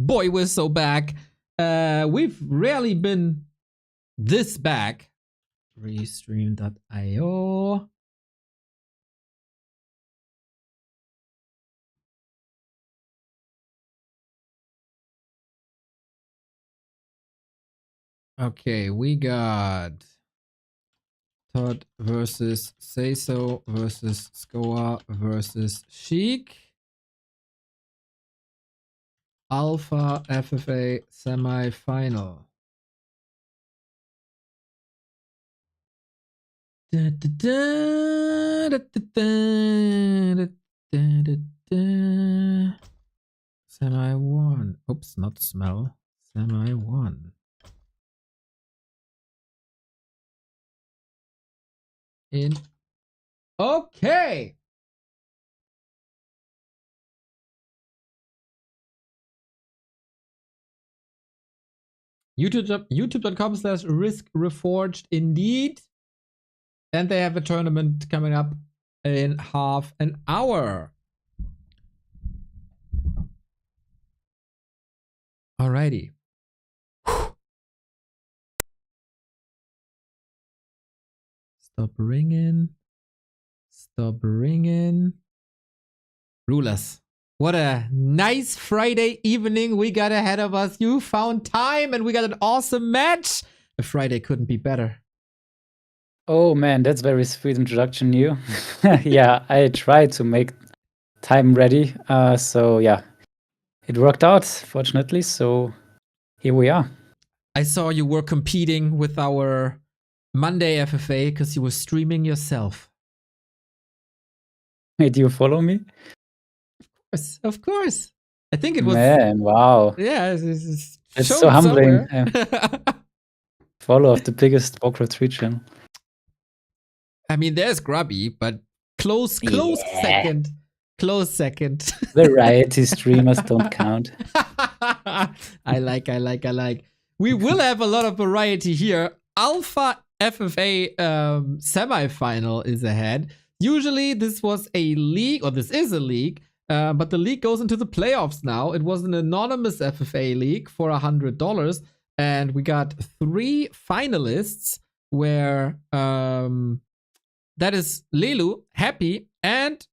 boy, we're so back. We've rarely been this back. Restream.io. Okay, we got ToD versus SaysO versus Scower versus Sheik. Alpha FFA Semifinal. Semi 1. Oops, not smell. Semi 1. Okay. YouTube.com/riskreforged indeed. And they have a tournament coming up in half an hour. Alrighty. Stop ringing. Stop ringing. Rulers. What a nice Friday evening we got ahead of us. You found time and we got an awesome match. A Friday couldn't be better. Oh man, that's very sweet introduction, you. Yeah, I tried to make time ready. So yeah, it worked out, fortunately. So here we are. I saw you were competing with our Monday FFA because you were streaming yourself. Hey, do you follow me? Of course. I think it was. Man, wow. Yeah, it's so humbling. Follow of the biggest Warcraft 3 channel. I mean, there's Grubby, but close second. Close second. Variety streamers don't count. I like. We will have a lot of variety here. Alpha FFA semifinal is ahead. Usually this was a league, or this is a league, but the league goes into the playoffs now. It was an anonymous FFA league for $100, and we got 3 finalists where that is Lelu, Happy, and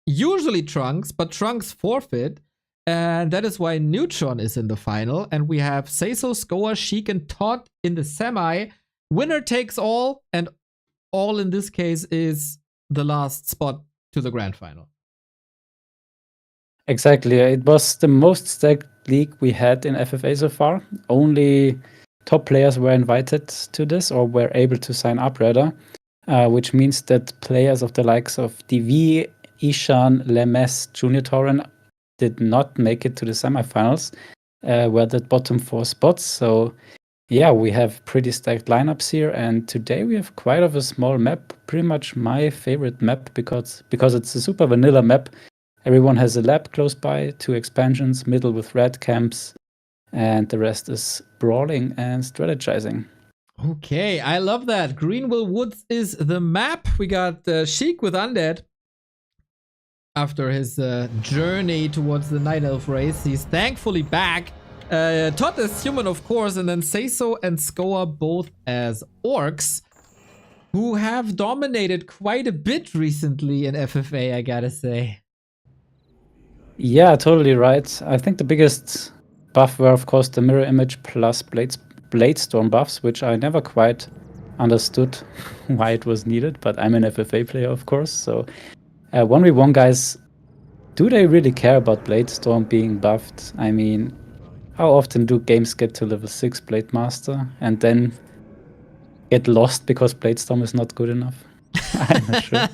usually Trunks, but Trunks forfeit. And that is why Neutron is in the final. And we have SaysO, Scower, Sheik, and ToD in the semi. Winner takes all, and all in this case is the last spot to the grand final. Exactly. It was the most stacked league we had in FFA so far. Only top players were invited to this, or were able to sign up rather, which means that players of the likes of DV, Ishan, Lemes, Junior Torren did not make it to the semifinals, were the bottom 4 spots. So yeah, we have pretty stacked lineups here, and today we have quite of a small map, pretty much my favorite map because it's a super vanilla map. Everyone has a lab close by, 2 expansions, middle with red camps, and the rest is brawling and strategizing. Okay, I love that. Greenville Woods is the map. We got Sheik with Undead. After his journey towards the Night Elf race, he's thankfully back. ToD is human, of course, and then SaysO and Scower both as orcs, who have dominated quite a bit recently in FFA, I gotta say. Yeah, totally right. I think the biggest buff were, of course, the mirror image plus Bladestorm buffs, which I never quite understood why it was needed, but I'm an FFA player, of course, so 1v1 guys, do they really care about Bladestorm being buffed? I mean, how often do games get to level 6 Blade Master and then get lost because Bladestorm is not good enough? I'm not sure.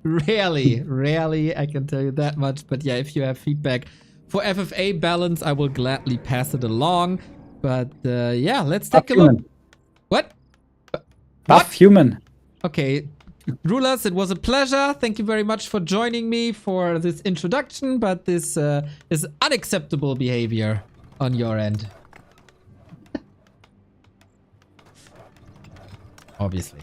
Rarely, I can tell you that much. But yeah, if you have feedback for FFA balance, I will gladly pass it along. But yeah, let's take a look. What? Buff human. Okay. Rulers, it was a pleasure. Thank you very much for joining me for this introduction, but this is unacceptable behavior on your end. Obviously.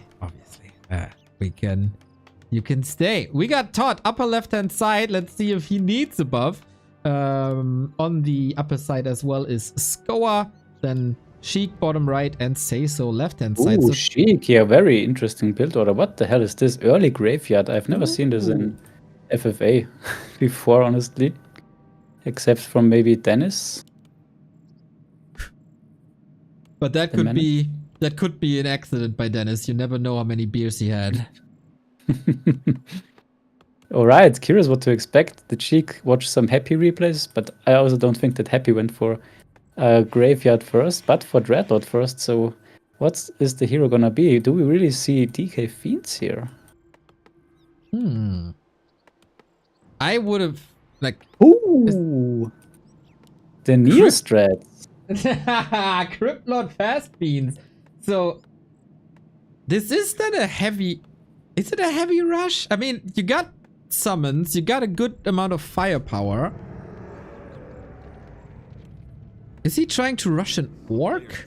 You can stay. We got ToD, upper left-hand side. Let's see if he needs a buff. On the upper side as well is Scower, then Sheik bottom right, and SaysO left hand side. Ooh, Sheik, yeah, very interesting build order. What the hell is this? Early graveyard. I've never seen this in FFA before, honestly. Except from maybe Dennis. But that could be an accident by Dennis. You never know how many beers he had. Alright, curious what to expect. Did Sheik watch some Happy replays? But I also don't think that Happy went for Graveyard first, but for Dreadlord first. So what is the hero gonna be? Do we really see DK Fiends here? I would have, like... Ooh! The Neo Strats. Cryptlord Fast Beans. So, this is then a heavy... Is it a heavy rush? I mean, you got summons, you got a good amount of firepower. Is he trying to rush an orc?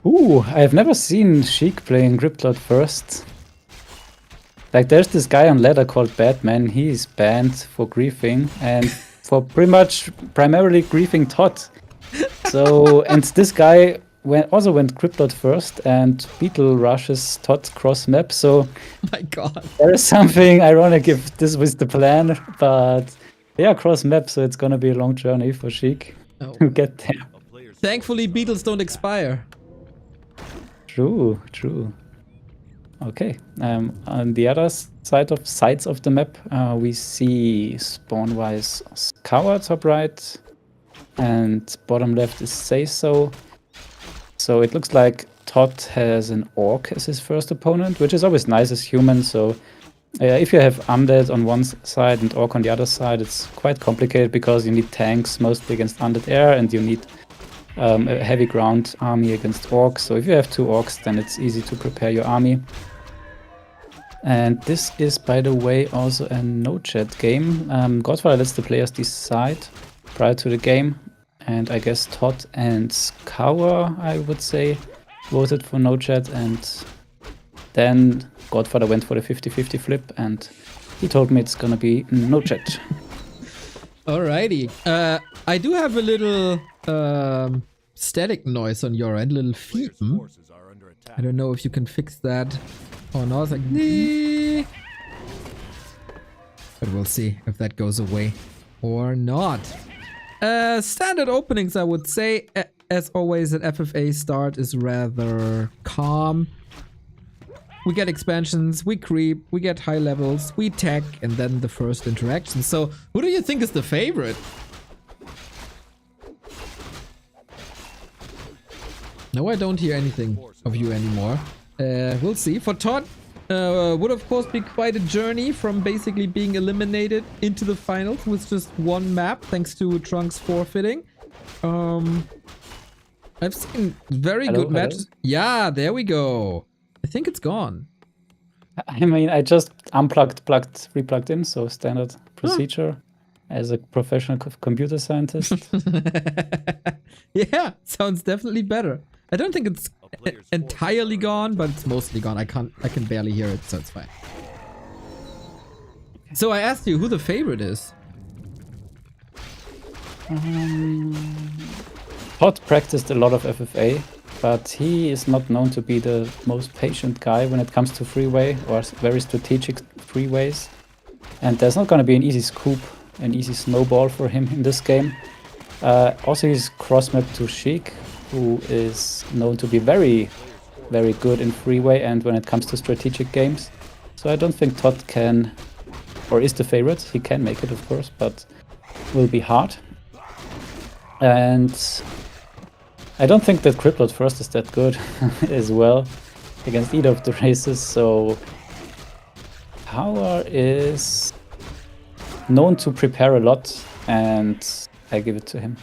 Ooh, I've never seen Sheik playing Cryptlord first. Like, there's this guy on ladder called Batman. He's banned for griefing and for primarily griefing ToD. So, and this guy also went Cryptlord first and Beetle rushes ToD cross map. So, Oh my god. there is something ironic if this was the plan, but yeah, cross map, so it's gonna be a long journey for Sheik to get there. Thankfully, beetles don't expire. True, true. Okay, on the other sides of the map, we see spawn-wise Scower top right, and bottom left is SaysO. So it looks like ToD has an Orc as his first opponent, which is always nice as human. So if you have Undead on one side and Orc on the other side, it's quite complicated because you need tanks mostly against Undead Air, and you need a heavy ground army against Orcs. So if you have two Orcs, then it's easy to prepare your army. And this is, by the way, also a no-chat game. Godfather lets the players decide prior to the game. And I guess ToD and Scower, I would say, voted for no-chat. And then Godfather went for the 50-50 flip. And he told me it's gonna be no-chat. Alrighty. I do have a little static noise on your end, little feep. I don't know if you can fix that or not. It's like, nee. But we'll see if that goes away or not. Standard openings, I would say, as always, an FFA start is rather calm. We get expansions, we creep, we get high levels, we tech, and then the first interaction. So, who do you think is the favorite? No, I don't hear anything of you anymore. We'll see. For ToD, would of course be quite a journey from basically being eliminated into the finals with just one map, thanks to Trunks forfeiting. I've seen very good matches. Yeah, there we go. I think it's gone. I mean, I just unplugged, replugged in, so standard procedure as a professional computer scientist. Yeah, sounds definitely better. I don't think it's entirely gone, but it's mostly gone. I can barely hear it, so it's fine. So I asked you who the favorite is. ToD practiced a lot of FFA, but he is not known to be the most patient guy when it comes to freeway or very strategic freeways. And there's not going to be an easy scoop, an easy snowball for him in this game. Also, he's cross-mapped to Sheik, who is known to be very, very good in freeway and when it comes to strategic games. So I don't think ToD can, or is the favorite. He can make it, of course, but will be hard. And I don't think that Cryptlord first is that good as well against either of the races. So Power is known to prepare a lot, and I give it to him.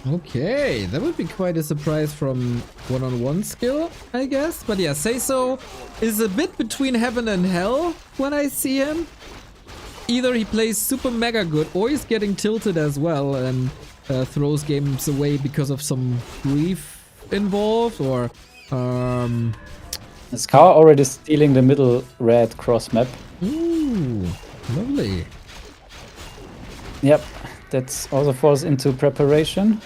Okay, that would be quite a surprise from one-on-one skill, I guess. But yeah, SaysO is a bit between heaven and hell when I see him. Either he plays super mega good or he's getting tilted as well and throws games away because of some grief involved, or Scower already stealing the middle red cross map. Ooh, lovely. Yep, that also falls into preparation.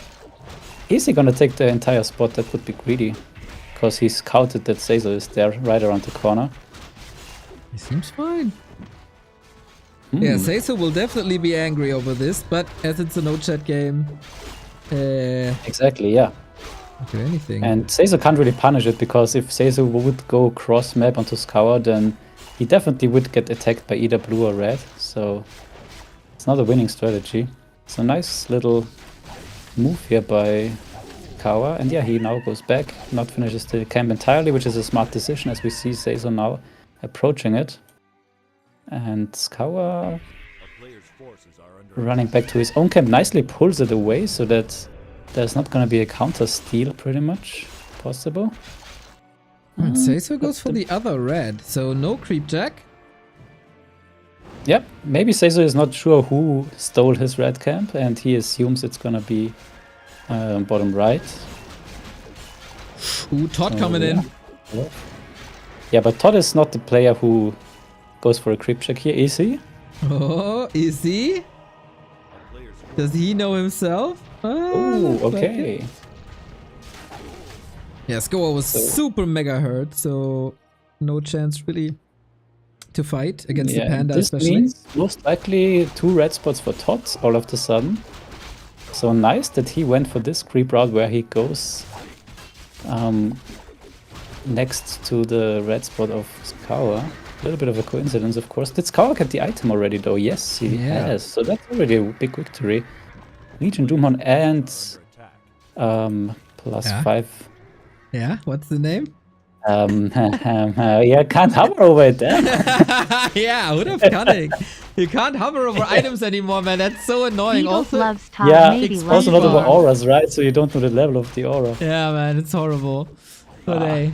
Is he gonna take the entire spot? That would be greedy. Because he scouted that SaysO is there, right around the corner. He seems fine. Yeah, SaysO will definitely be angry over this, but as it's a no-chat game... Exactly, yeah. Do anything. And SaysO can't really punish it, because if SaysO would go cross-map onto Scower, then he definitely would get attacked by either blue or red. So it's not a winning strategy. It's a nice little move here by Scower. And yeah, he now goes back, not finishes the camp entirely, which is a smart decision, as we see SaysO now approaching it. And Scower running back to his own camp nicely pulls it away so that there's not going to be a counter steal pretty much possible. And SaysO goes for the other red, so no creep jack. Yep, maybe SaysO is not sure who stole his red camp and he assumes it's going to be bottom right. Ooh, ToD coming in. Yeah, but ToD is not the player who goes for a creep check here, is he? Oh, is he? Does he know himself? Oh, okay. Like yeah, Scower was super mega hurt, so no chance really to fight against the Panda, this especially. Means most likely 2 red spots for ToD all of the sudden. So nice that he went for this creep route where he goes next to the red spot of Scower. A little bit of a coincidence, of course. Did Scower get the item already, though? Yes, he has. So that's already a big victory. Legion Doomhorn and +5. Yeah, what's the name? Yeah, can't hover over it then. Yeah, would have cunning. You can't hover over items anymore, man. That's so annoying. Also, yeah, it's also not over auras, right? So you don't know the level of the aura. Yeah, man, it's horrible. But hey,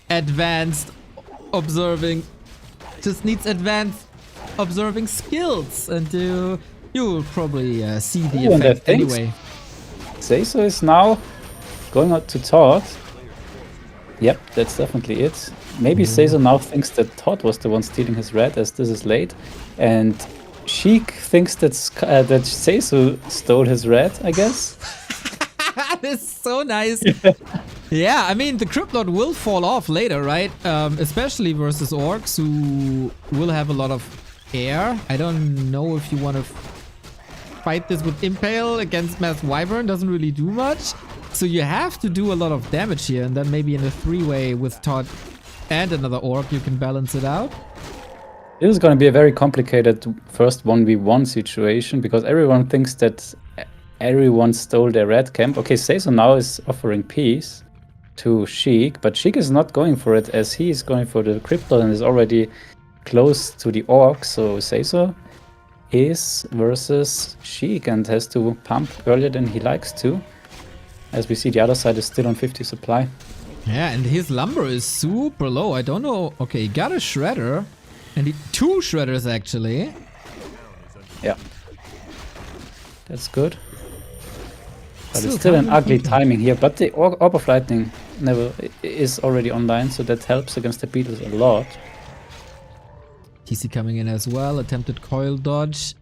advanced observing just needs advanced observing skills, and you'll probably see the effect anyway. SaysO is now going out to ToD. Yep, that's definitely it. Maybe SaysO now thinks that ToD was the one stealing his red, as this is late, and Sheik thinks that that SaysO stole his red, I guess. This is so nice. Yeah, I mean, the Cryptlord will fall off later, right? Especially versus Orcs, who will have a lot of air. I don't know if you want to fight this with Impale against Mass Wyvern. Doesn't really do much. So you have to do a lot of damage here, and then maybe in a 3-way with ToD and another Orc, you can balance it out. This is going to be a very complicated first 1v1 situation, because everyone thinks that everyone stole their red camp. Okay, SaysO now is offering peace to Sheik, but Sheik is not going for it, as he is going for the Cryptol and is already close to the Orc. So SaysO is versus Sheik and has to pump earlier than he likes to. As we see, the other side is still on 50 supply. Yeah, and his lumber is super low. I don't know. Okay, he got a shredder. And 2 shredders, actually. Yeah. That's good. But it's still an ugly timing here. But the Orb of Lightning is already online, so that helps against the Beetles a lot. TC coming in as well. Attempted coil dodge.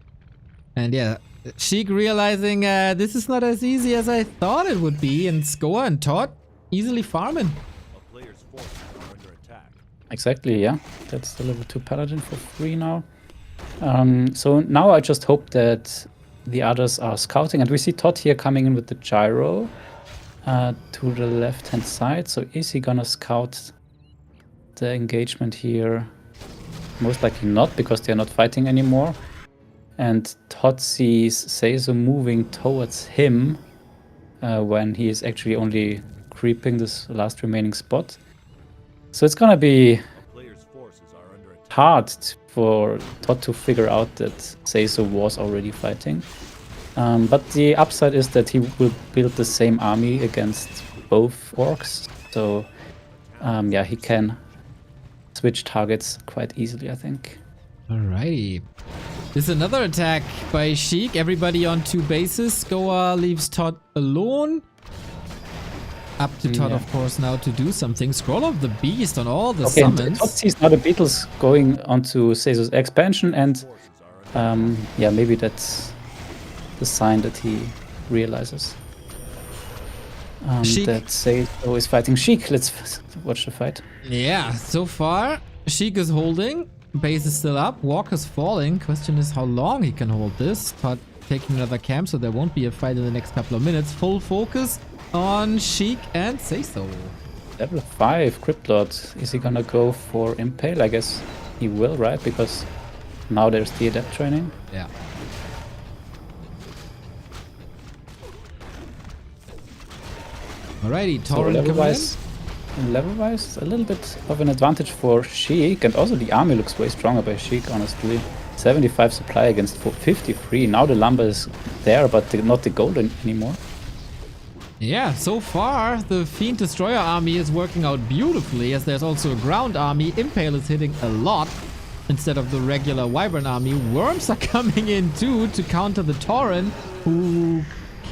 And yeah, Sheik realizing this is not as easy as I thought it would be, and Scower and ToD easily farming. Exactly, yeah. That's the level 2 Paladin for free now. So now I just hope that the others are scouting, and we see ToD here coming in with the gyro to the left-hand side. So is he gonna scout the engagement here? Most likely not, because they're not fighting anymore. And ToD sees SaysO moving towards him when he is actually only creeping this last remaining spot. So it's gonna be hard for ToD to figure out that SaysO was already fighting. But the upside is that he will build the same army against both Orcs. So yeah, he can switch targets quite easily, I think. Alrighty. This is another attack by Sheik. Everybody on 2 bases. Scower leaves ToD alone. Up to ToD, of course, now to do something. Scroll of the Beast on all the summons. ToD sees now the Beetles going onto SaysO's expansion, and Yeah, maybe that's the sign that he realizes that SaysO is fighting Sheik. Let's watch the fight. Yeah, so far, Sheik is holding. Base is still up. Walker's falling. Question is how long he can hold this. ToD taking another camp, so there won't be a fight in the next couple of minutes. Full focus on Sheik and SaysO. Level 5 Cryptlord. Is he gonna go for Impale? I guess he will, right? Because now there's the Adept training. Yeah. Alrighty, Torrent level-wise, a little bit of an advantage for Sheik, and also the army looks way stronger by Sheik, honestly. 75 supply against 53. Now the lumber is there, but not the gold anymore. Yeah, so far the Fiend Destroyer army is working out beautifully, as there's also a ground army. Impale is hitting a lot instead of the regular Wyvern army. Worms are coming in too to counter the Torrent, who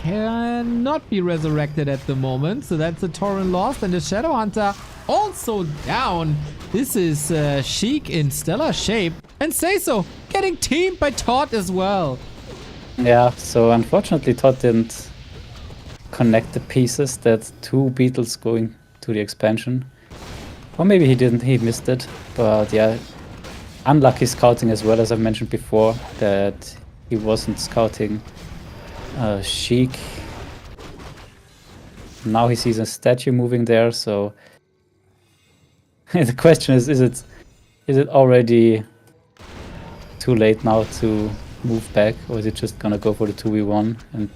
cannot be resurrected at the moment. So that's the Torrent lost, and the Shadow Hunter also down. This is Sheik in stellar shape, and SaysO getting teamed by ToD as well. Yeah, so unfortunately ToD didn't connect the pieces. That 2 beetles going to the expansion, or maybe he didn't, he missed it. But yeah, unlucky scouting as well, as I've mentioned before, that he wasn't scouting Sheik. Now he sees a statue moving there, so the question is it already too late now to move back, or is it just gonna go for the 2v1 and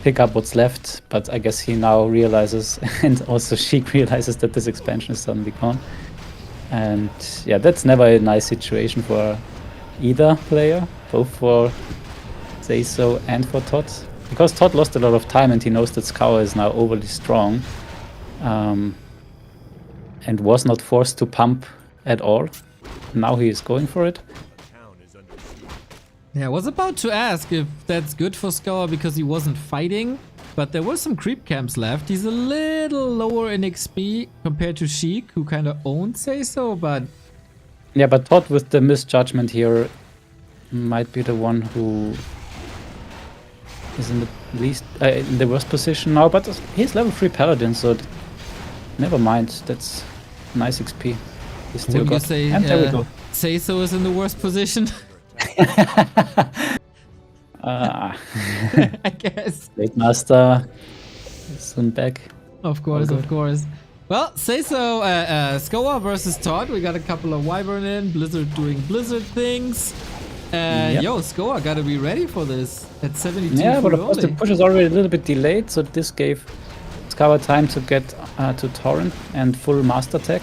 pick up what's left? But I guess he now realizes, and also Sheik realizes, that this expansion is suddenly gone. And yeah, that's never a nice situation for either player, both for SaysO and for ToD, because ToD lost a lot of time and he knows that Scower is now overly strong, and was not forced to pump at all. Now he is going for it. Yeah, I was about to ask if that's good for Scower because he wasn't fighting, but there were some creep camps left. He's a little lower in XP compared to Sheik, who kind of owned SaysO, but... Yeah, but ToD with the misjudgment here might be the one who is in the least in the worst position now, but he's level 3 paladin, so never mind. That's nice XP. He's still got. Say, and there we go. SaysO is in the worst position. I guess. Blade Master is soon back. Of course, of course. Well, SaysO, Scower versus ToD. We got a couple of Wyvern in, Blizzard doing Blizzard things. Yep. Yo, Scower gotta be ready for this at 72. Yeah, but of course the push is already a little bit delayed, so this gave Scower time to get to Torrent and full master tech.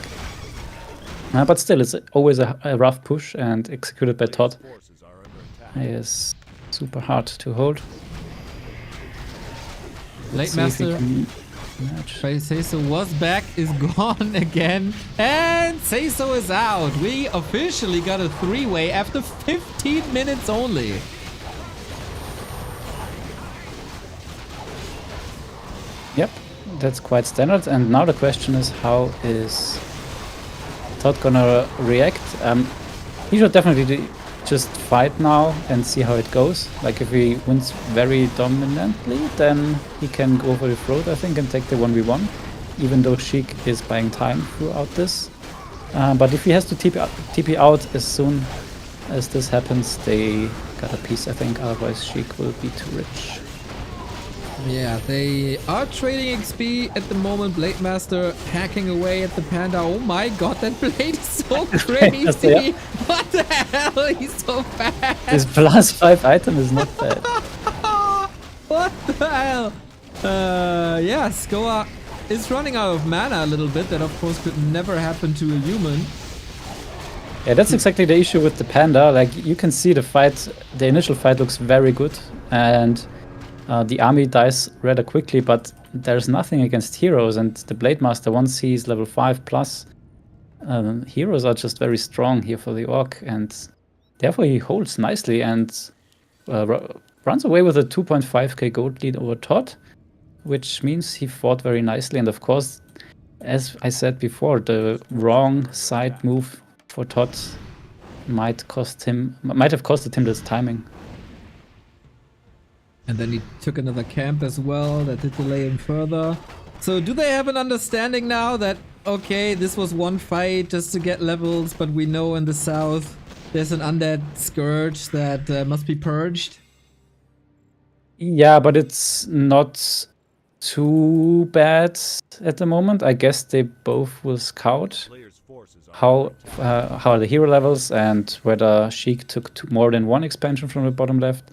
But still, it's always a rough push, and executed by ToD is super hard to hold. Late Master by SaysO was back, is gone again, and SaysO is out. We officially got a 3-way after 15 minutes only. Yep, that's quite standard. And now the question is, how is ToD gonna react? He should definitely just fight now and see how it goes. Like, if he wins very dominantly, then he can go for the throat, I think, and take the 1v1, even though Sheik is buying time throughout this. But if he has to TP out as soon as this happens, they got a piece, I think, otherwise Sheik will be too rich. Yeah, they are trading XP at the moment. Blade Master hacking away at the panda. Oh my god, that blade is so crazy! Yeah. What the hell? He's so fast! His +5 item is not bad. What the hell? Yeah, Scower is running out of mana a little bit. That of course could never happen to a human. Yeah, that's exactly the issue with the panda. Like, you can see the fight, the initial fight looks very good, and the army dies rather quickly, but there's nothing against heroes, and the Blade Master, once he's level 5+, heroes are just very strong here for the Orc, and therefore he holds nicely and runs away with a 2.5k gold lead over ToD, which means he fought very nicely. And of course, as I said before, the wrong side move for ToD might have costed him this timing. And then he took another camp as well. That did delay him further. So do they have an understanding now that, okay, this was one fight just to get levels, but we know in the south there's an undead scourge that must be purged? Yeah, but it's not too bad at the moment. I guess they both will scout how are the hero levels and whether Sheik took more than one expansion from the bottom left.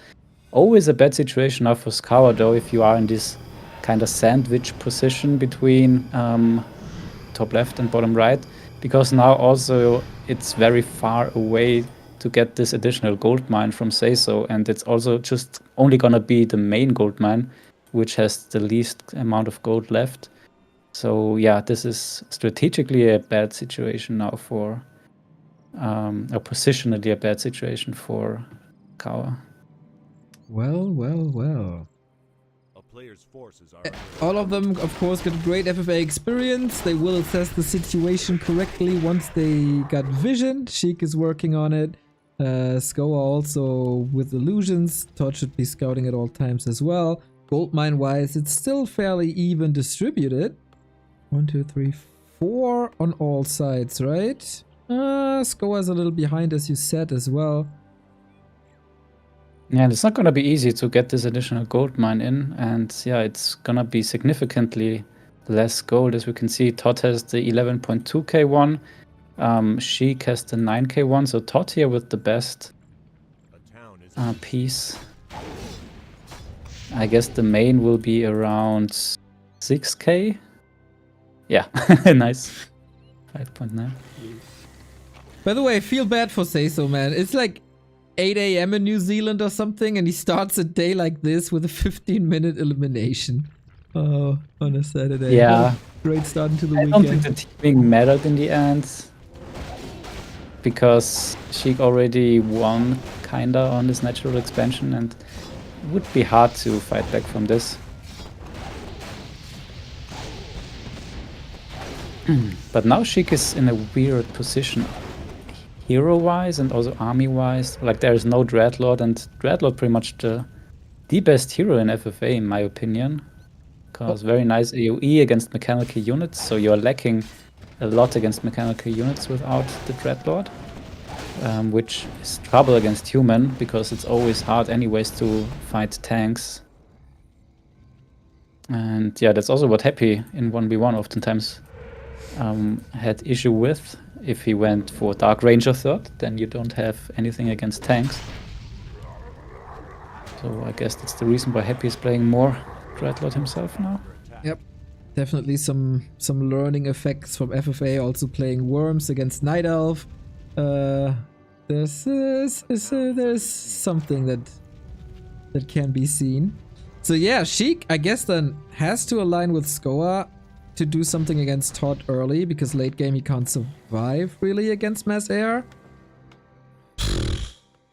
Always a bad situation now for Scower though, if you are in this kind of sandwich position between top left and bottom right, because now also it's very far away to get this additional gold mine from SaysO, and it's also just only gonna be the main gold mine, which has the least amount of gold left. So yeah, this is strategically a bad situation now for, or positionally a bad situation for Scower. Well. All of them, of course, got great FFA experience. They will assess the situation correctly once they got vision. Sheik is working on it. Scower also with illusions. ToD should be scouting at all times as well. Goldmine wise, it's still fairly even distributed. 1, 2, 3, 4 on all sides, right? Scower is a little behind, as you said as well. Yeah, it's not going to be easy to get this additional gold mine in, and yeah, it's going to be significantly less gold. As we can see, ToD has the 11.2k one, Sheik has the 9k one, so ToD here with the best piece. I guess the main will be around 6k. Yeah, nice. 5.9. By the way, I feel bad for SaysO, man. It's like 8 AM in New Zealand or something, and he starts a day like this with a 15-minute elimination. Oh, on a Saturday. Yeah. Great start into the weekend. I don't think the teaming mattered in the end, because Sheik already won kinda on this natural expansion, and it would be hard to fight back from this. But now Sheik is in a weird position, hero-wise and also army-wise. Like, there is no Dreadlord, and Dreadlord pretty much the best hero in FFA, in my opinion. Because very nice AoE against mechanical units, so you're lacking a lot against mechanical units without the Dreadlord. Which is trouble against human, because it's always hard anyways to fight tanks. And yeah, that's also what Happy in 1v1 oftentimes had issue with. If he went for Dark Ranger third, then you don't have anything against tanks. So I guess that's the reason why Happy is playing more Dreadlord himself now. Yep. Definitely some learning effects from FFA, also playing Worms against Night Elf. There's something that can be seen. So yeah, Sheik, I guess then has to align with Scower to do something against ToD early, because late game he can't survive really against Mass Air.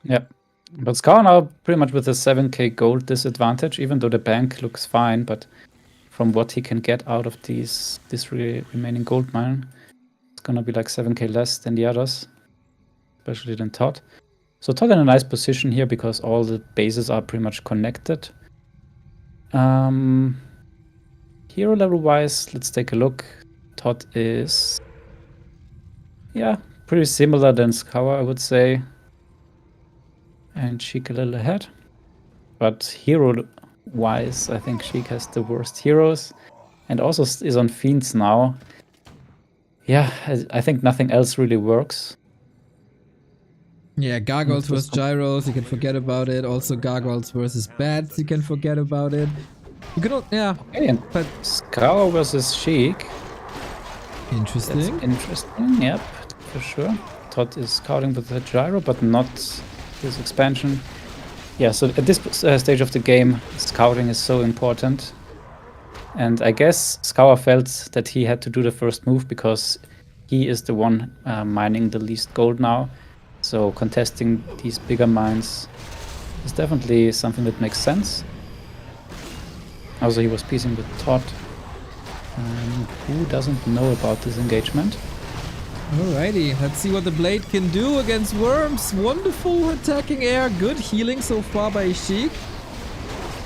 Yep. But Scower now pretty much with a 7k gold disadvantage, even though the bank looks fine, but from what he can get out of this remaining gold mine, it's gonna be like 7k less than the others, especially than ToD. So ToD in a nice position here because all the bases are pretty much connected. Hero level wise, let's take a look. ToD is, yeah, pretty similar than Scower, I would say. And Sheik a little ahead. But hero wise, I think Sheik has the worst heroes. And also is on Fiends now. Yeah, I think nothing else really works. Yeah, Gargoyles versus Gyros, you can forget about it. Also Gargoyles versus Bats, you can forget about it. You can, yeah. Okay, but Scower versus Sheik. Interesting. That's interesting, yep, for sure. ToD is scouting with the gyro, but not his expansion. Yeah, so at this stage of the game, scouting is so important. And I guess Scower felt that he had to do the first move because he is the one mining the least gold now. So contesting these bigger mines is definitely something that makes sense. Also, he was piecing with ToD. Who doesn't know about this engagement? Alrighty, let's see what the blade can do against worms. Wonderful attacking air, good healing so far by Sheik.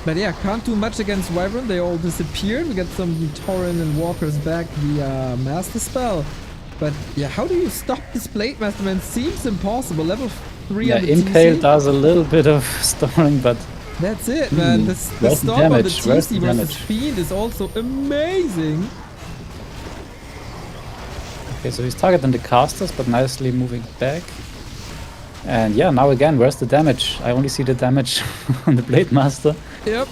But yeah, can't do much against Wyvern, they all disappeared. We got some Tauren and Walkers back via Master Spell. But yeah, how do you stop this Blade Masterman? Seems impossible. Level 3 on the Impale TC. does a little bit of storing, but that's it, man. The stop on the TC versus Fiend is also amazing. Okay, so he's targeting the casters, but nicely moving back. And yeah, now again, where's the damage? I only see the damage on the Blade Master. Yep.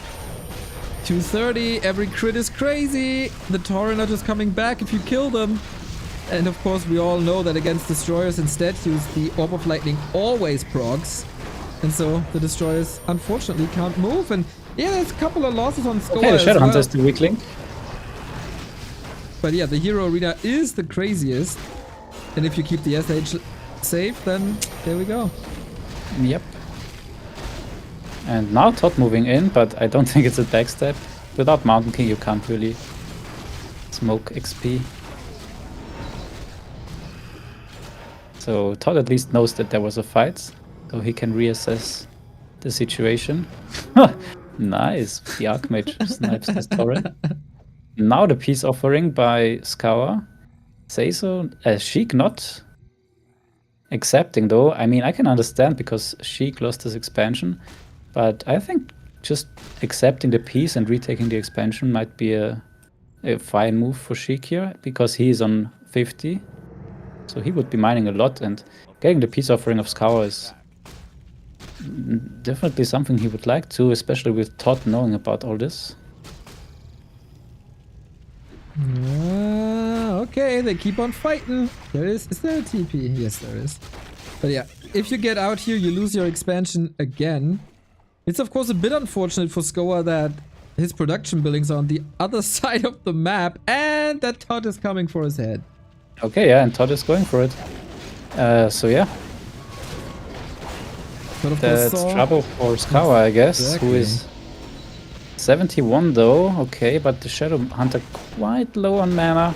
230, every crit is crazy. The Tauren are just coming back if you kill them. And of course, we all know that against Destroyers instead use the Orb of Lightning always procs. And so the Destroyers unfortunately can't move. And yeah, there's a couple of losses on Scower. Okay, the Shadowhunter is the weak link. But yeah, the Hero Arena is the craziest. And if you keep the SH safe, then there we go. Yep. And now ToD moving in, but I don't think it's a backstab. Without Mountain King, you can't really smoke XP. So ToD at least knows that there was a fight, so he can reassess the situation. Nice, the Archmage snipes this turret. Now the peace offering by Scower. SaysO, Sheik not accepting though. I mean, I can understand because Sheik lost his expansion, but I think just accepting the peace and retaking the expansion might be a fine move for Sheik here, because he is on 50. So he would be mining a lot, and getting the peace offering of Scower is definitely something he would like to, especially with ToD knowing about all this. Okay, they keep on fighting. Is there a TP? Yes, there is. But yeah, if you get out here, you lose your expansion again. It's of course a bit unfortunate for Scower that his production buildings are on the other side of the map, and that ToD is coming for his head. Okay, yeah, and ToD is going for it. So yeah. That's trouble for Scower, I guess, exactly. Who is 71 though. Okay, but the Shadowhunter quite low on mana.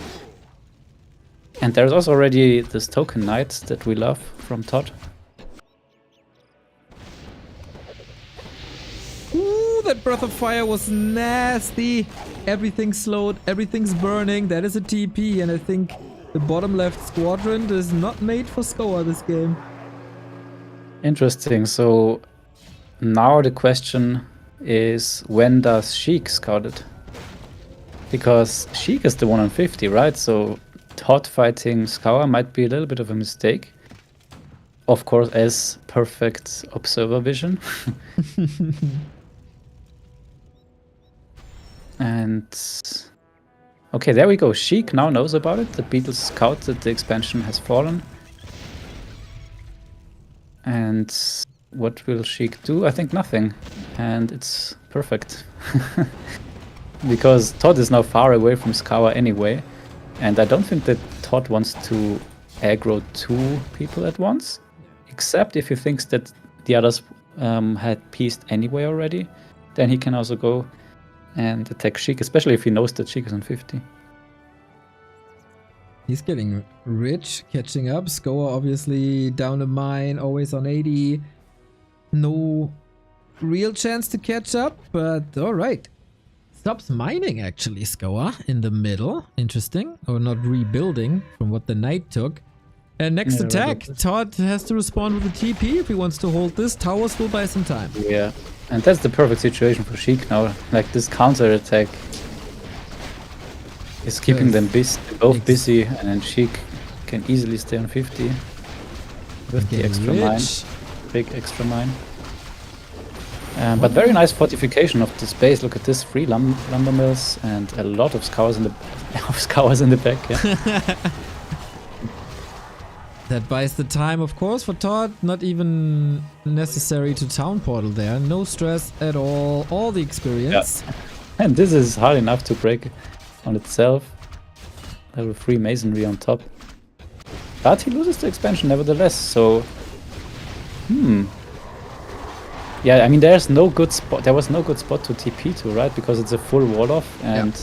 And there's also already this Token Knight that we love from ToD. Ooh, that Breath of Fire was nasty. Everything's slowed, everything's burning. That is a TP, and I think the bottom left squadron is not made for Scower this game. Interesting. So now the question is, when does Sheik scout it? Because Sheik is the one on 50, right? So ToD fighting Scower might be a little bit of a mistake. Of course, as perfect observer vision. And okay, there we go. Sheik now knows about it. The Beatles scout that the expansion has fallen. And what will Sheik do? I think nothing. And it's perfect. Because ToD is now far away from Scower anyway. And I don't think that ToD wants to aggro two people at once. Except if he thinks that the others had pieced anyway already. Then he can also go and attack Sheik, especially if he knows that Sheik is on 50. He's getting rich, catching up. Scower obviously down a mine, always on 80. No real chance to catch up, but alright. Stops mining actually, Scower, in the middle. Interesting. Or not rebuilding from what the knight took. And next attack, ToD has to respond with a TP if he wants to hold this. Towers will buy some time. Yeah, and that's the perfect situation for Sheik now. Like this counter attack is keeping them both busy, and then Sheik can easily stay on 50 with the extra mine, big extra mine. But very nice fortification of the space. Look at this, 3 lumber mills and a lot of Scowers in the back. Yeah. That buys the time, of course, for ToD. Not even necessary to town portal there. No stress at all the experience. Yeah. And this is hard enough to break on itself. Level 3 masonry on top. But he loses the expansion nevertheless, so... Yeah, I mean, there's no good spot. There was no good spot to TP to, right? Because it's a full wall off, and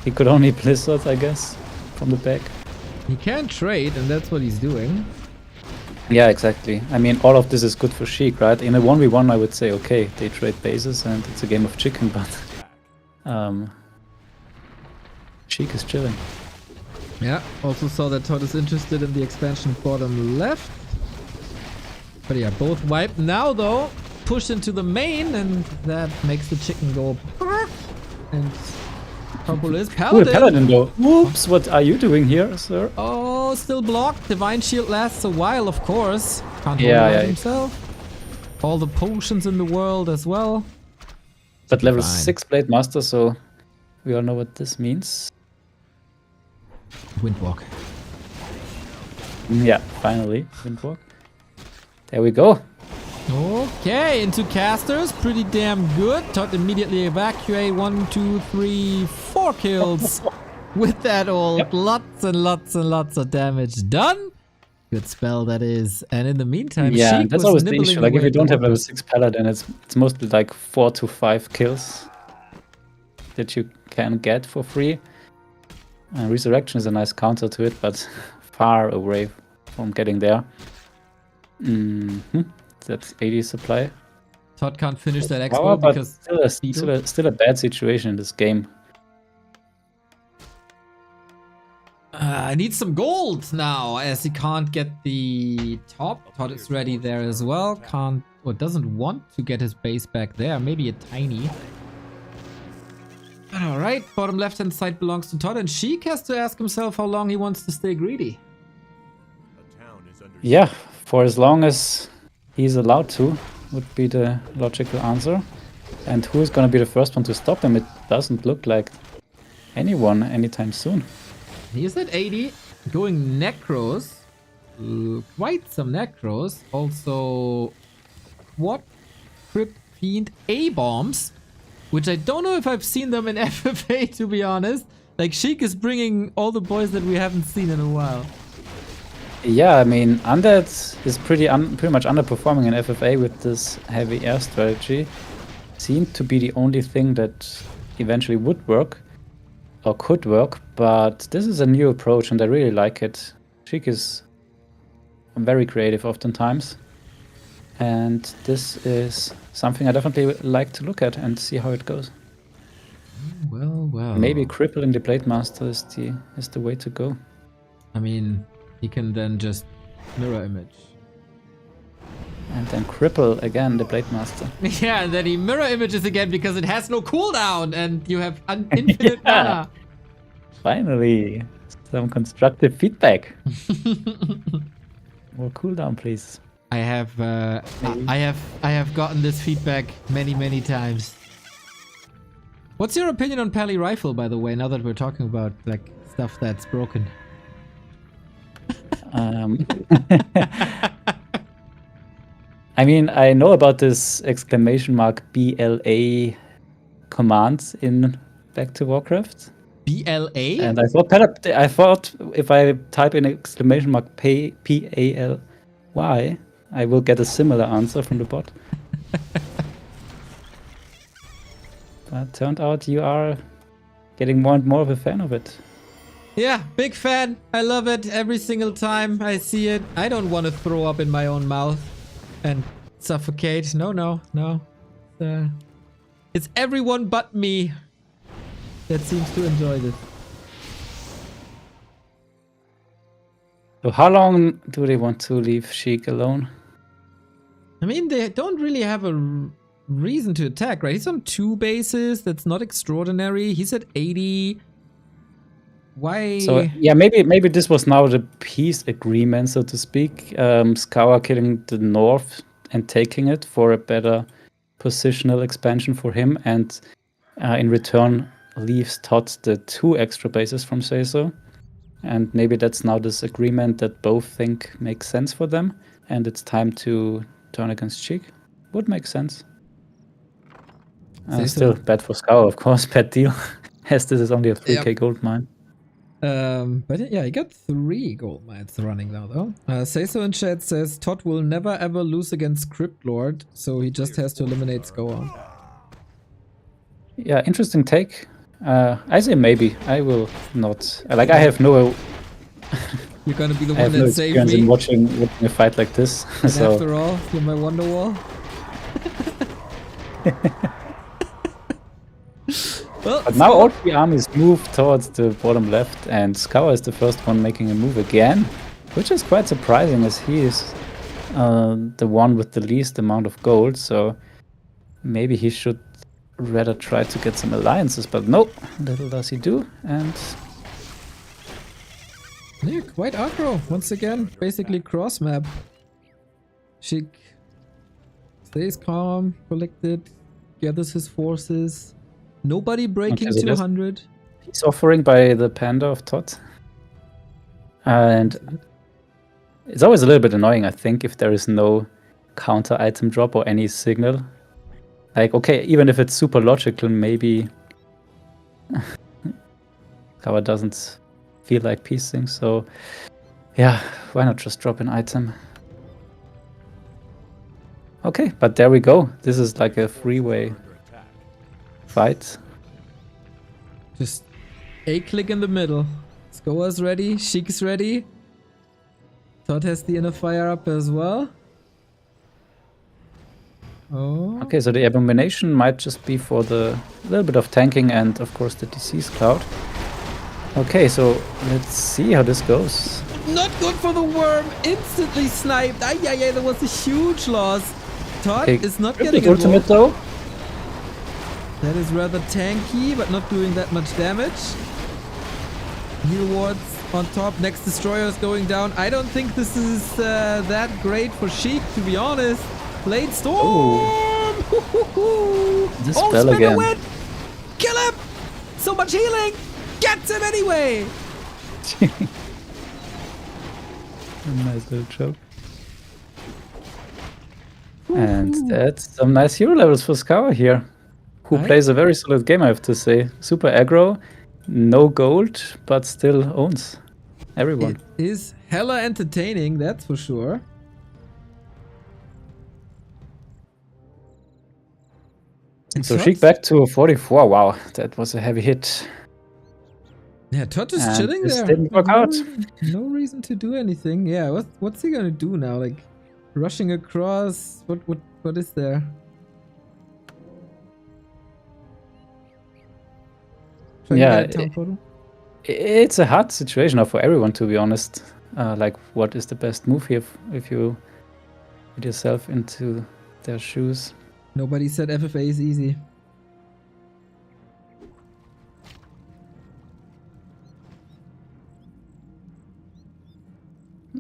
he could only blizzard, I guess, from the back. He can trade, and that's what he's doing. Yeah, exactly. I mean, all of this is good for Sheik, right? In a 1v1, I would say, okay, they trade bases and it's a game of chicken, but Sheik is chilling. Yeah, also saw that ToD is interested in the expansion bottom left. But yeah, both wiped. Now, though, push into the main, and that makes the chicken go... And purple is Paladin. Ooh, Paladin, though. Whoops, what are you doing here, sir? Oh, still blocked. Divine Shield lasts a while, of course. Can't hold Yeah, it himself. All the potions in the world as well. But level 6 Blade Master, so we all know what this means. Windwalk. Yeah, finally, Windwalk. There we go. Okay, into casters. Pretty damn good. ToD immediately evacuate. 1, 2, 3, 4 kills. With that ult. Yep. Lots and lots and lots of damage done. Good spell that is. And in the meantime, yeah, Sheik that's was always the issue. Like if you don't have level 6 Paladin, it's mostly like 4 to 5 kills that you can get for free. And Resurrection is a nice counter to it, but far away from getting there. That's 80 supply. ToD can't finish that expo because still a bad situation in this game. I need some gold now, as he can't get the top. ToD is ready there as well. Can't, or doesn't want to get his base back there. Maybe a tiny. Alright, bottom left hand side belongs to ToD, and Sheik has to ask himself how long he wants to stay greedy. Yeah, for as long as he's allowed to, would be the logical answer. And who is going to be the first one to stop him? It doesn't look like anyone anytime soon. He is at 80, going Necros. Quite some Necros. Also, what? Crypt Fiend A-bombs. Which I don't know if I've seen them in FFA, to be honest. Like, Sheik is bringing all the boys that we haven't seen in a while. Yeah, I mean, Undead is pretty much underperforming in FFA with this heavy air strategy. Seemed to be the only thing that eventually would work, or could work, but this is a new approach and I really like it. Sheik is very creative oftentimes, and this is something I definitely would like to look at and see how it goes. Well. Maybe crippling the Blade Master is the way to go. I mean, he can then just mirror image. And then cripple again the Blade Master. Yeah, and then he mirror images again because it has no cooldown and you have infinite mana. Finally, some constructive feedback. More cooldown, please. I have gotten this feedback many times. What's your opinion on Pally Rifle, by the way? Now that we're talking about like stuff that's broken. I mean, I know about this exclamation mark BLA command in Back to Warcraft. BLA? And I thought if I type in exclamation mark PALY, I will get a similar answer from the bot. But turned out you are getting more and more of a fan of it. Yeah, big fan. I love it every single time I see it. I don't want to throw up in my own mouth and suffocate. No. It's everyone but me that seems to enjoy this. So how long do they want to leave Sheik alone? I mean, they don't really have a reason to attack, right? He's on 2 bases. That's not extraordinary. He's at 80. Why? So yeah, maybe this was now the peace agreement, so to speak. Scower killing the north and taking it for a better positional expansion for him, and in return leaves ToD the 2 extra bases from SaysO. And maybe that's now this agreement that both think makes sense for them, and it's time to turn against Sheik. Would make sense. Still bad for Scower, of course, bad deal. As this is only a 3k gold mine. But yeah, he got 3 gold mines running now, though. SaysO in chat says ToD will never ever lose against Crypt Lord, so he just has to eliminate Scower. Yeah, interesting take. I say maybe. I will not. Like, I have no You're gonna be the I one have no that saved experience me. in watching a fight like this. And So after all, you're my Wonderwall. Well, but now all three armies move towards the bottom left, and Scower is the first one making a move again, which is quite surprising as he is the one with the least amount of gold. So maybe he should rather try to get some alliances, but no, little does he do. And yeah, quite aggro. Once again, basically cross map. Sheik stays calm, collected, gathers his forces. Nobody breaking okay, so 200. he's offering by the panda of ToD. And it's always a little bit annoying, I think, if there is no counter item drop or any signal. Like, okay, even if it's super logical, maybe Scower doesn't feel like piecing. So, yeah, why not just drop an item? Okay, but there we go. This is like a three-way fight. Just a click in the middle. Scower's ready. Sheik is ready. ToD has the inner fire up as well. Oh. Okay, so the Abomination might just be for the little bit of tanking and, of course, the disease cloud. Okay, so let's see how this goes. Not good for the worm. Instantly sniped. Ay, ay, ay, that was a huge loss. ToD Okay, is not Cryptic getting ultimate involved. though. That is rather tanky, but not doing that much damage. Heal wards on top. Next destroyer is going down. I don't think this is that great for Sheik, to be honest. Blade Storm! This Oh, spell spin again. a win! Kill him! So much healing! Gets him anyway! Nice little joke. And that's some nice hero levels for Scower here, who Right? plays a very solid game, I have to say. Super aggro, no gold, but still owns everyone. It is hella entertaining, that's for sure. So Sheik back to 44. Wow, that was a heavy hit. Yeah, ToD is And chilling this there. didn't work no out. Reason, no reason to do anything. Yeah, what's he gonna do now? Like rushing across? What is there? Trying to Yeah, get a town portal? it's a hard situation now for everyone, to be honest. Like, what is the best move here if you put yourself into their shoes? Nobody said FFA is easy.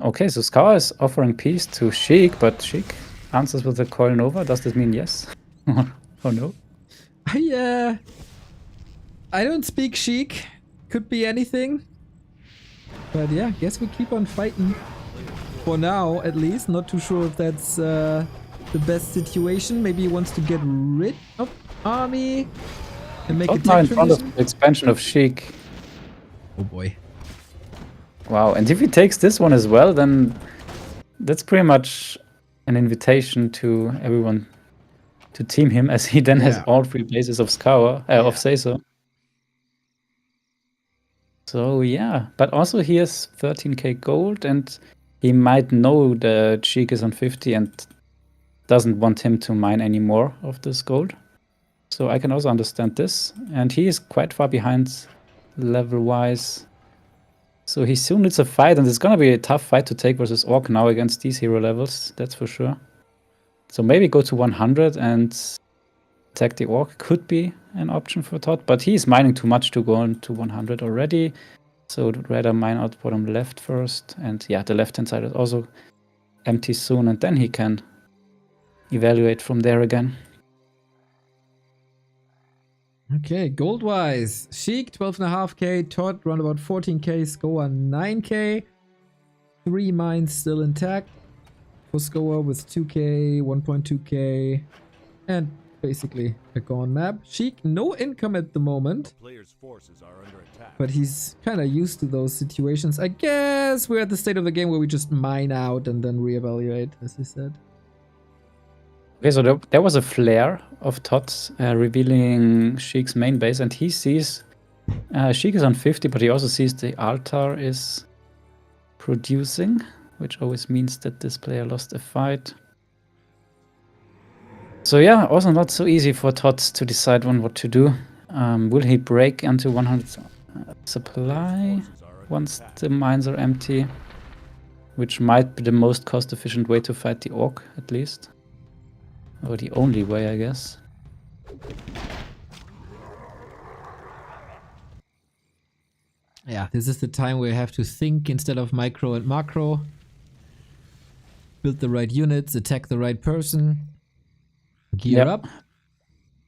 Okay, so Scower is offering peace to Sheik, but Sheik answers with a coil nova. Does this mean yes? Oh no? I don't speak Sheik. Could be anything. But yeah, guess we keep on fighting. For now, at least. Not too sure if that's the best situation. Maybe he wants to get rid of army and make a Now in tech front of transition. the expansion of Sheik. Oh boy. Wow, and if he takes this one as well, then that's pretty much an invitation to everyone to team him, as he then has Yeah. all three bases of Scower, of SaysO. So yeah, but also he has 13k gold, and he might know that Sheik is on 50 and doesn't want him to mine any more of this gold. So I can also understand this, and he is quite far behind level-wise. So he soon needs a fight, and it's gonna be a tough fight to take versus Orc now against these hero levels, that's for sure. So maybe go to 100 and attack the Orc could be an option for ToD, but he's mining too much to go on to 100 already. So I'd rather mine out bottom left first, and yeah, the left-hand side is also empty soon, and then he can evaluate from there again. Okay, gold-wise, Sheik 12.5k, ToD around about 14k, Scower 9k, 3 mines still intact for Scower with 2k, 1.2k, and basically a gone map. Sheik no income at the moment, Players' forces are under attack. but he's kind of used to those situations. I guess we're at the state of the game where we just mine out and then reevaluate, as he said. Okay, so there was a flare of ToD revealing Sheik's main base, and he sees Sheik is on 50, but he also sees the altar is producing, which always means that this player lost a fight. So yeah, also not so easy for ToD to decide on what to do. Will he break into 100 supply once the mines are empty? Which might be the most cost-efficient way to fight the Orc, at least. Or the only way, I guess. Yeah, this is the time where you have to think instead of micro and macro. Build the right units, attack the right person. Gear up.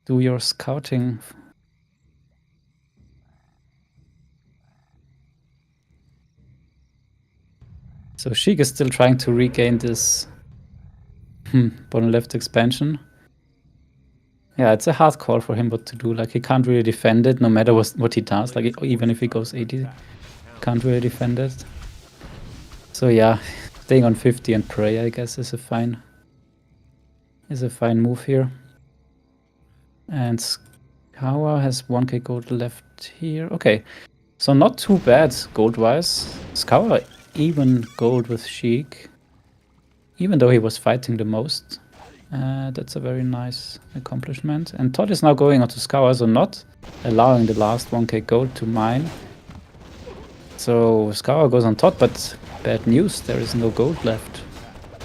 Do your scouting. So Sheik is still trying to regain this bottom left expansion. Yeah, it's a hard call for him what to do. Like, he can't really defend it no matter what he does. Like, even if he goes 80, can't really defend it. So yeah, staying on 50 and pray, I guess, is a fine move here. And Scower has 1k gold left here. Okay, so not too bad gold-wise. Scower even gold with Sheik, even though he was fighting the most. That's a very nice accomplishment. And ToD is now going onto Scower, so not allowing the last 1k gold to mine. So Scower goes on ToD, but bad news, there is no gold left.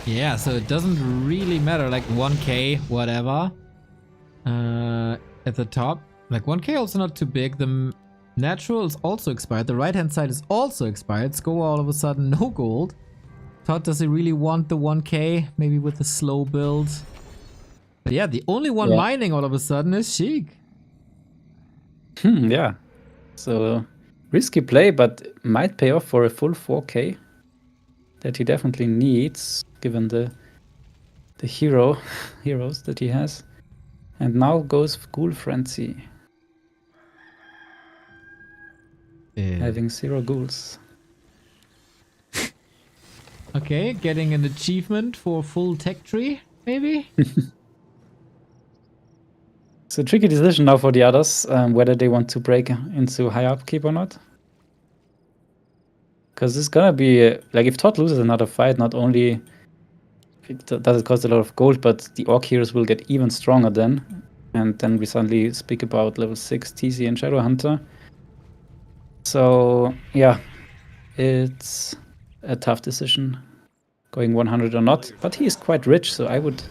Yeah, so it doesn't really matter, like 1k, whatever. At the top. Like 1k also not too big. The natural is also expired. The right hand side is also expired. Scower all of a sudden no gold. ToD, does he really want the 1k? Maybe with a slow build. But yeah, the only one mining all of a sudden is Sheik. Yeah. So risky play, but might pay off for a full 4k that he definitely needs, given the heroes that he has. And now goes Ghoul Frenzy. Having 0 ghouls. Okay, getting an achievement for full tech tree, maybe? It's a tricky decision now for the others, whether they want to break into high upkeep or not. Because it's gonna be, like, if ToD loses another fight, not only does it cost a lot of gold, but the Orc heroes will get even stronger then. And then we suddenly speak about level 6 TC and Shadowhunter. So yeah, it's a tough decision going 100 or not. But he is quite rich, so I would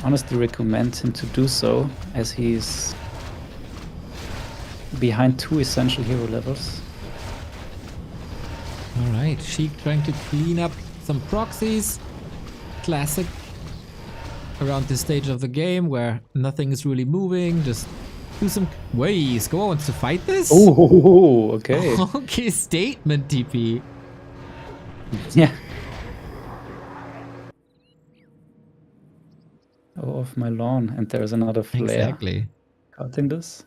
honestly recommend him to do so, as he's behind 2 essential hero levels. Alright, Sheik trying to clean up some proxies. Classic. Around this stage of the game where nothing is really moving, just do some... Wait, Scower wants to fight this? Oh, okay. Okay, statement TP. Yeah. Oh, off my lawn, and there's another flare. Exactly. Cutting this.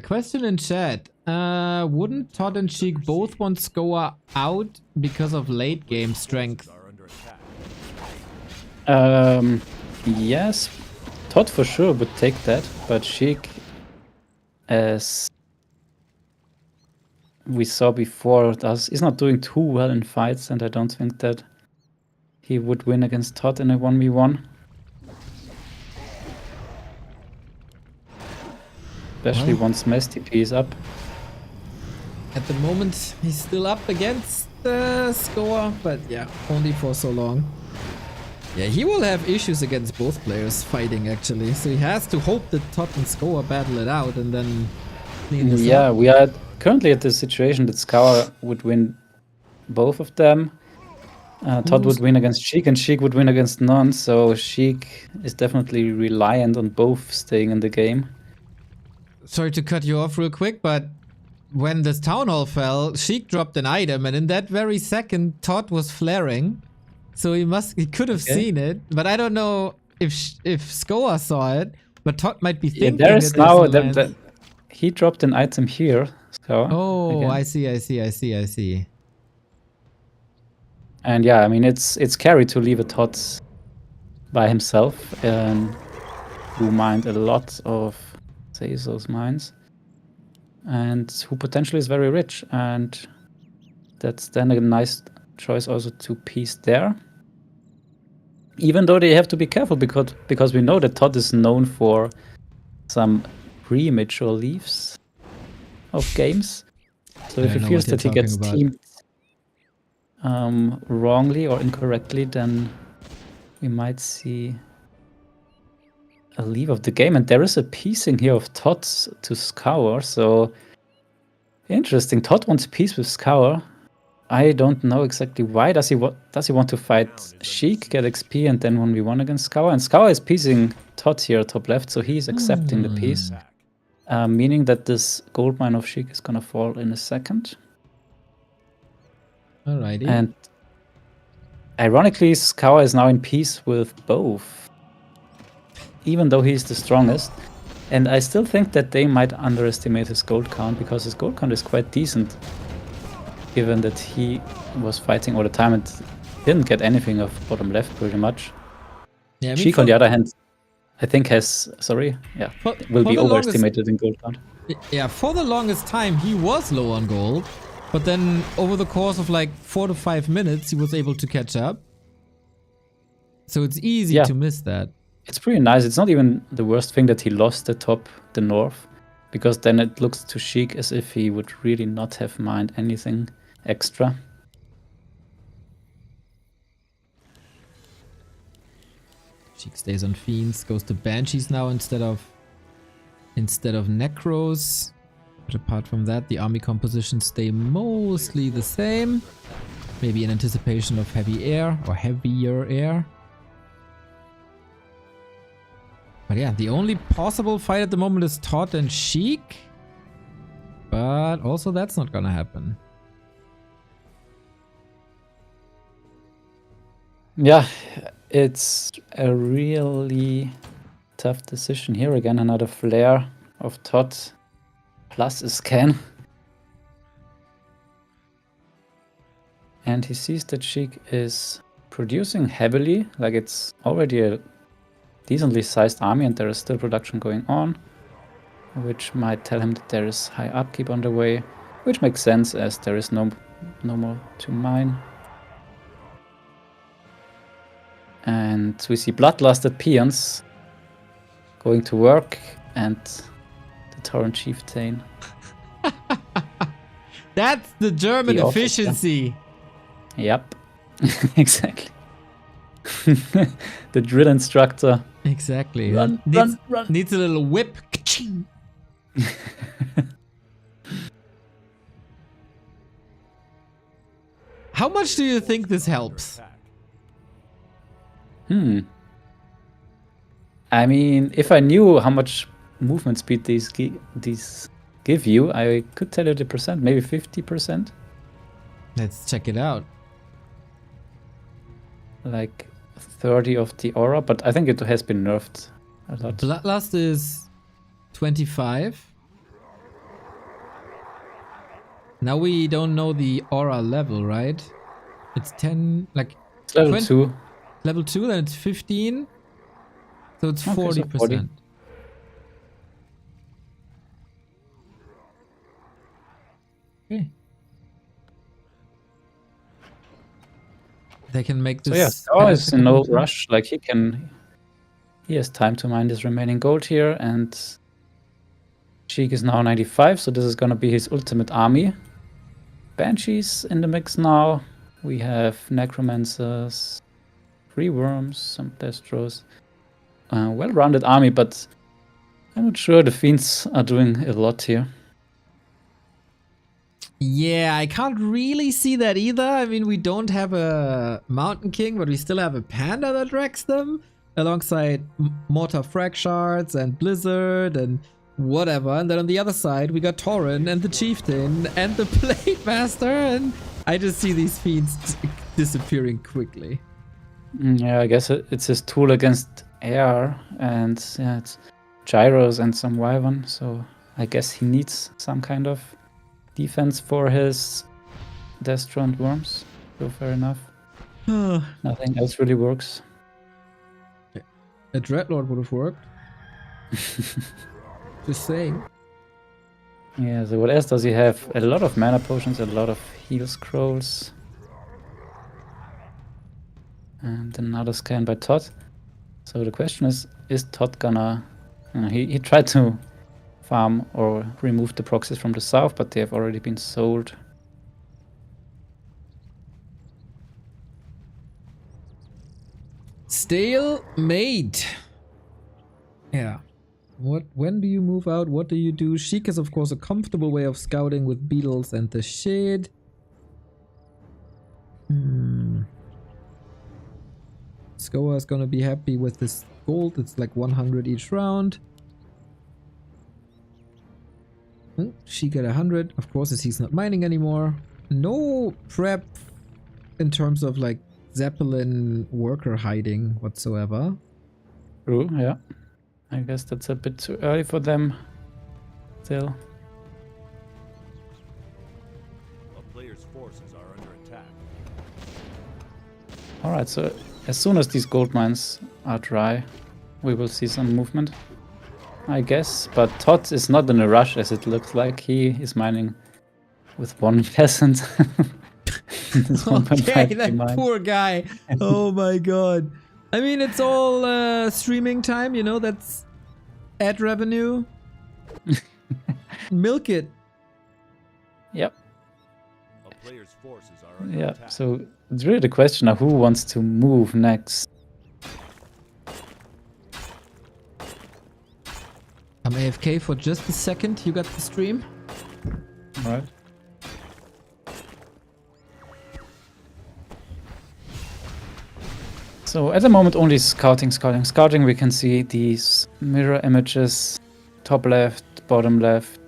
Question in chat. Wouldn't ToD and Sheik both want Scower out because of late game strength? Yes. ToD for sure would take that, but Sheik, as we saw before, is not doing too well in fights, and I don't think that he would win against ToD in a 1v1. Especially once Mess TP is up. At the moment, he's still up against Scower, but yeah, only for so long. Yeah, he will have issues against both players fighting, actually. So he has to hope that ToD and Scower battle it out and then clean this up. We are currently at the situation that Scower would win both of them. ToD would win against Sheik, and Sheik would win against none. So Sheik is definitely reliant on both staying in the game. Sorry to cut you off real quick, but when this town hall fell, Sheik dropped an item, and in that very second, ToD was flaring. So he could have seen it, but I don't know if Scower saw it. But ToD might be thinking. Yeah, there is now he dropped an item here. Scower, oh, again. I see. And yeah, I mean it's scary to leave a ToD by himself, who mined a lot of SaysO's mines. and who potentially is very rich. And that's then a nice choice also to piece there. Even though they have to be careful because we know that ToD is known for some premature leaves of games. So if he feels that he gets teamed wrongly or incorrectly, then we might see a leave of the game. And there is a piecing here of ToD to Scower. So interesting. ToD wants peace with Scower. I don't know exactly why. Does he want to fight Sheik, get XP, and then 1v1 against Scower? And Scower is piecing ToD here top left, so he's accepting the piece. Meaning that this gold mine of Sheik is gonna fall in a second. Alrighty. And ironically, Scower is now in peace with both, even though he's the strongest. And I still think that they might underestimate his gold count, because his gold count is quite decent, given that he was fighting all the time and didn't get anything of bottom left pretty much. Yeah, I mean, Sheik, on the other hand, I think will be overestimated in gold count. Yeah, for the longest time he was low on gold, but then over the course of like 4 to 5 minutes he was able to catch up. So it's easy to miss that. It's pretty nice. It's not even the worst thing that he lost the north, because then it looks to Sheik as if he would really not have mined anything extra. Sheik stays on Fiends, goes to Banshees now instead of Necros. But apart from that, the army compositions stay mostly the same. Maybe in anticipation of heavy air or heavier air. But yeah, the only possible fight at the moment is ToD and Sheik. But also that's not gonna happen. Yeah, it's a really tough decision here. Again, another flare of ToD plus a scan. And he sees that Sheik is producing heavily, like it's already a decently sized army and there is still production going on, which might tell him that there is high upkeep on the way, which makes sense as there is no more to mine. And we see bloodlusted peons going to work, and the Tauren Chieftain. That's the German efficiency. Yep, exactly. The drill instructor. Exactly. Run. Needs a little whip. How much do you think this helps? I mean, if I knew how much movement speed these give you, I could tell you the percent, maybe 50%. Let's check it out. Like 30 of the aura, but I think it has been nerfed a lot. Bloodlust is 25. Now we don't know the aura level, right? It's 10, like it's level 2. Level 2, then it's 15. So it's 40%. So 40. Okay. They can make this. So yeah, Scower is in no rush. Like he has time to mine this remaining gold here, and Sheik is now 95, so this is gonna be his ultimate army. Banshees in the mix now. We have Necromancers, 3 Worms, some Destros. Well-rounded army, but I'm not sure the Fiends are doing a lot here. Yeah, I can't really see that either. I mean, we don't have a Mountain King, but we still have a Panda that wrecks them, alongside Mortar Frag Shards and Blizzard and whatever. And then on the other side, we got Tauren and the Chieftain and the Blade Master, and I just see these Fiends disappearing quickly. Yeah, I guess it's his tool against air, and yeah, it's Gyros and some Wyvern, so I guess he needs some kind of defense for his Destro and Worms. So fair enough. Nothing else really works. A Dreadlord would have worked. Just saying. Yeah, so what else does he have? A lot of mana potions, a lot of heal scrolls. And another scan by ToD. So the question is ToD gonna... he tried to farm or remove the proxies from the south, but they have already been sold. Stalemate. Yeah. When do you move out? What do you do? Sheik is of course a comfortable way of scouting with beetles and the shit. Scower is gonna be happy with this gold. It's like 100 each round. Sheik at 100. Of course, as he's not mining anymore. No prep in terms of like Zeppelin worker hiding whatsoever. True, yeah. I guess that's a bit too early for them still. A player's forces are under attack. Alright, so as soon as these gold mines are dry, we will see some movement, I guess. But ToD is not in a rush, as it looks like. He is mining with one peasant. Okay, that poor guy. Oh my god. I mean, it's all streaming time, you know, that's ad revenue. Milk it. Yep. A player's forces are under Yeah, attack. so it's really the question of who wants to move next. I'm AFK for just a second. You got the stream? Right. So at the moment only scouting. We can see these mirror images, top left, bottom left.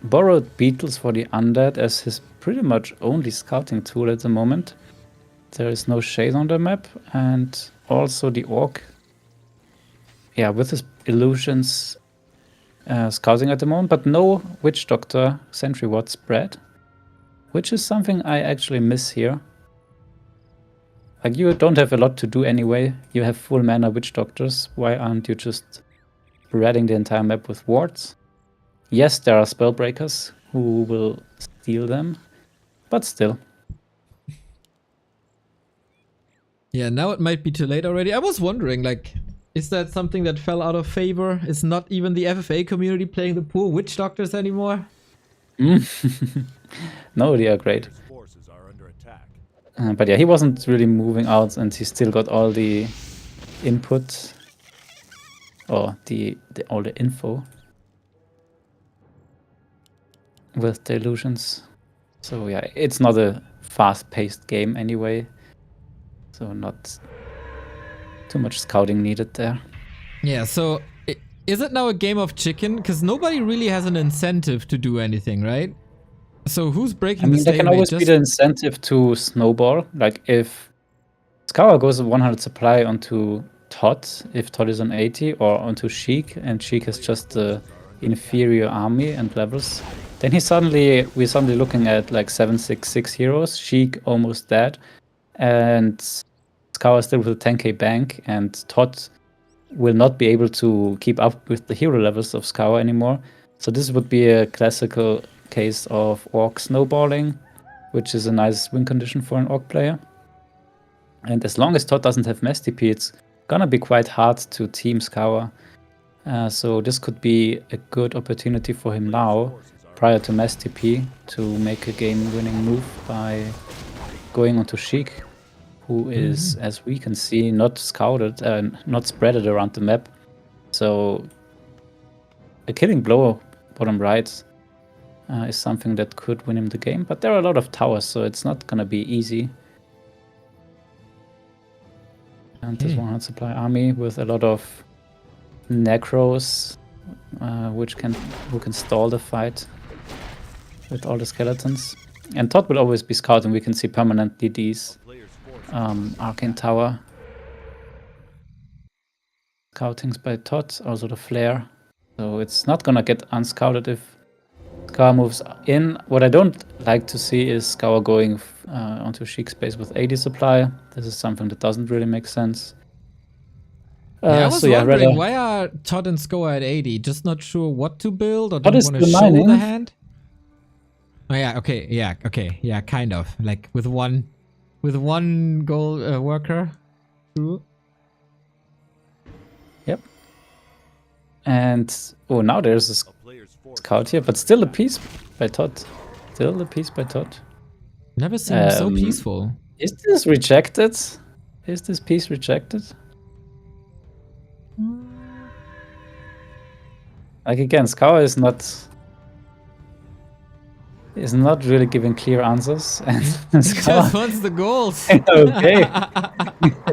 Borrowed beetles for the undead as his pretty much only scouting tool at the moment. There is no shade on the map, and also the orc. Yeah, with his illusions scouting at the moment, but no witch doctor sentry ward spread, which is something I actually miss here. Like, you don't have a lot to do anyway. You have full mana witch doctors. Why aren't you just spreading the entire map with wards? Yes, there are spellbreakers who will steal them, but still. Yeah, now it might be too late already. I was wondering, like, is that something that fell out of favor? Is not even the FFA community playing the poor witch doctors anymore? No, they are great. Player's forces are under attack. But yeah, he wasn't really moving out, and he still got all the input or all the info with the illusions. So yeah, it's not a fast-paced game anyway, so not too much scouting needed there. Yeah, so is it now a game of chicken? Because nobody really has an incentive to do anything, right? So who's breaking I mean, the there can stalemate? always be the incentive to snowball. Like, if Scower goes 100 supply onto ToD, if ToD is on 80, or onto Sheik, and Sheik has just the inferior army and levels, then we're suddenly looking at like 766 heroes, Sheik almost dead, and Scower still with a 10k bank, and ToD will not be able to keep up with the hero levels of Scower anymore. So this would be a classical case of orc snowballing, which is a nice win condition for an orc player. And as long as ToD doesn't have mass TP, it's gonna be quite hard to team Scower. So this could be a good opportunity for him now, prior to mass TP, to make a game-winning move by going onto Sheik, who is, as we can see, not scouted and not spreaded around the map. So a killing blow bottom right is something that could win him the game, but there are a lot of towers, so it's not gonna be easy. And this 100 supply army with a lot of necros, who can stall the fight with all the skeletons. And ToD will always be scouting. We can see permanently these arcane tower scoutings by ToD, also the flare. So it's not gonna get unscouted if Scower moves in. What I don't like to see is Scower going onto Sheik space with 80 supply. This is something that doesn't really make sense. Yeah, I was so yeah, wondering, rather why are ToD and Scower at 80? Just not sure what to build or ToD don't is want to still show mining. the hand? Oh yeah, okay, kind of. Like with one gold worker. True. Yep. And oh, now there's a A player's forces scout are here, but under still a attack. piece by ToD. Still a piece by ToD. Never seen him so peaceful. Is this rejected? Is this piece rejected? Like again, Scower is not really giving clear answers, and He Scower. just wants the goals. Okay,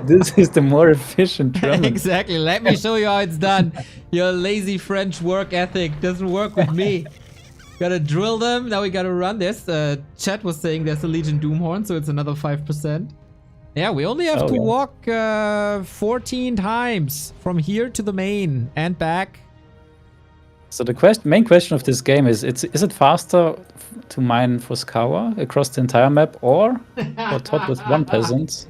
this is the more efficient German. Exactly. Let me show you how it's done. Your lazy French work ethic doesn't work with me. Gotta drill them. Now we gotta run this. Chat was saying there's a Legion Doomhorn, so it's another 5%. Yeah, we only have to walk 14 times from here to the main and back. So the main question of this game is it faster to mine for Scower across the entire map, or for ToD with one peasant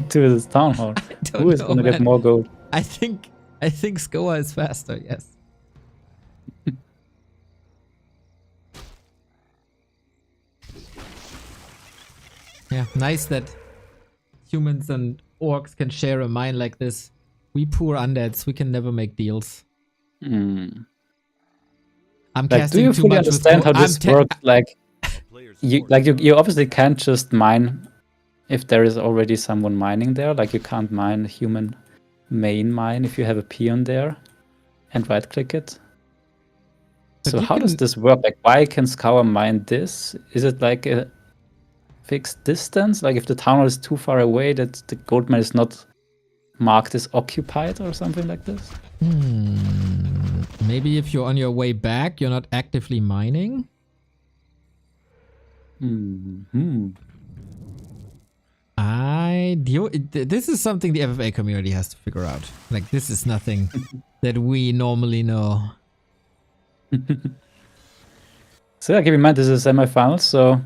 to this town hall? Who is gonna get more gold? I think Scower is faster, yes. Yeah, nice that humans and orcs can share a mine like this. We poor undeads, we can never make deals. I'm Like, casting do you too fully much understand how with this works? Like, A player's you forces you obviously can't just mine if there is already someone mining there. Like, you can't mine a human main mine if you have a peon there and right click it. But So you how does can- this work? Like, why can Scour mine this? Is it like a fixed distance? Like, if the town hall is too far away, that the gold mine is not marked as occupied or something like this? Maybe if you're on your way back, you're not actively mining? This is something the FFA community has to figure out. Like, this is nothing that we normally know. So yeah, keep in mind this is a semifinal, so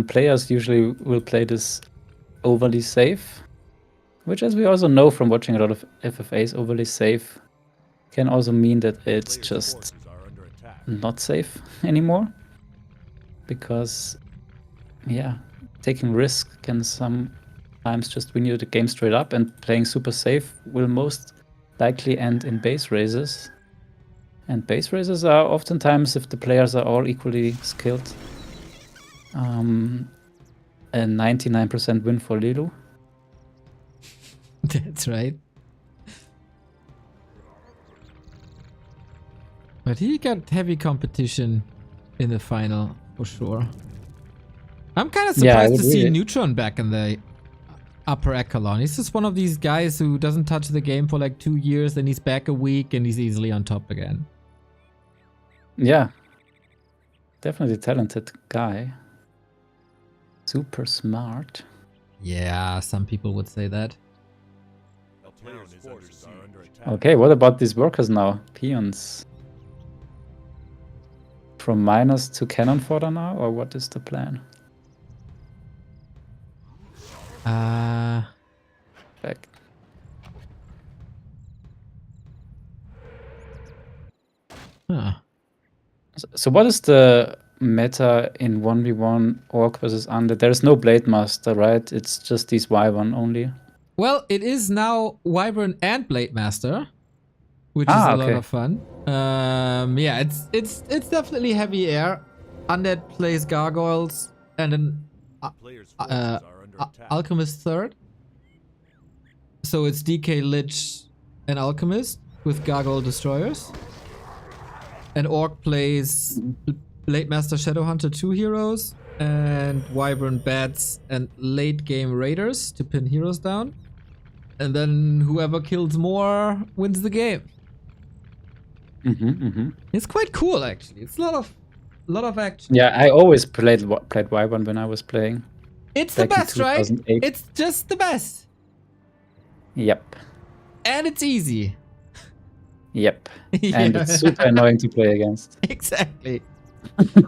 players usually will play this overly safe, which, as we also know from watching a lot of FFAs, overly safe can also mean that it's player's just forces are under attack. not safe anymore. Because, yeah, taking risk can sometimes just win you the game straight up, and playing super safe will most likely end in base raises. And base raises are oftentimes, if the players are all equally skilled, a 99% win for Lilu. That's right. But he got heavy competition in the final, for sure. I'm kind of Yeah, I surprised would to see really- Neutron back in the upper echelon. He's just one of these guys who doesn't touch the game for like 2 years, and he's back a week and he's easily on top again. Yeah. Definitely talented guy. Super smart. Yeah, some people would say that. A player's forces are under attack. Okay, what about these workers now? Peons. From miners to cannon fodder now, or what is the plan? Back. Huh. So what is the meta in 1v1 orc versus undead? There's no blade master, right? It's just these Y1 only. Well, it is now Wyvern and Blade Master, which is a lot of fun. Yeah, it's definitely heavy air. Undead plays gargoyles and an Player's forces are under attack. alchemist third. So it's DK Lich and alchemist with gargoyle destroyers. And Orc plays Blade Master Shadowhunter 2 heroes and Wyvern Bats and late game raiders to pin heroes down. And then whoever kills more wins the game. It's quite cool, actually. It's a lot of action. Yeah, I always played Y1 when I was playing. It's the back in best, right? 2008. It's just the best. Yep. And it's easy. Yep. And Yeah. it's super annoying to play against. Exactly.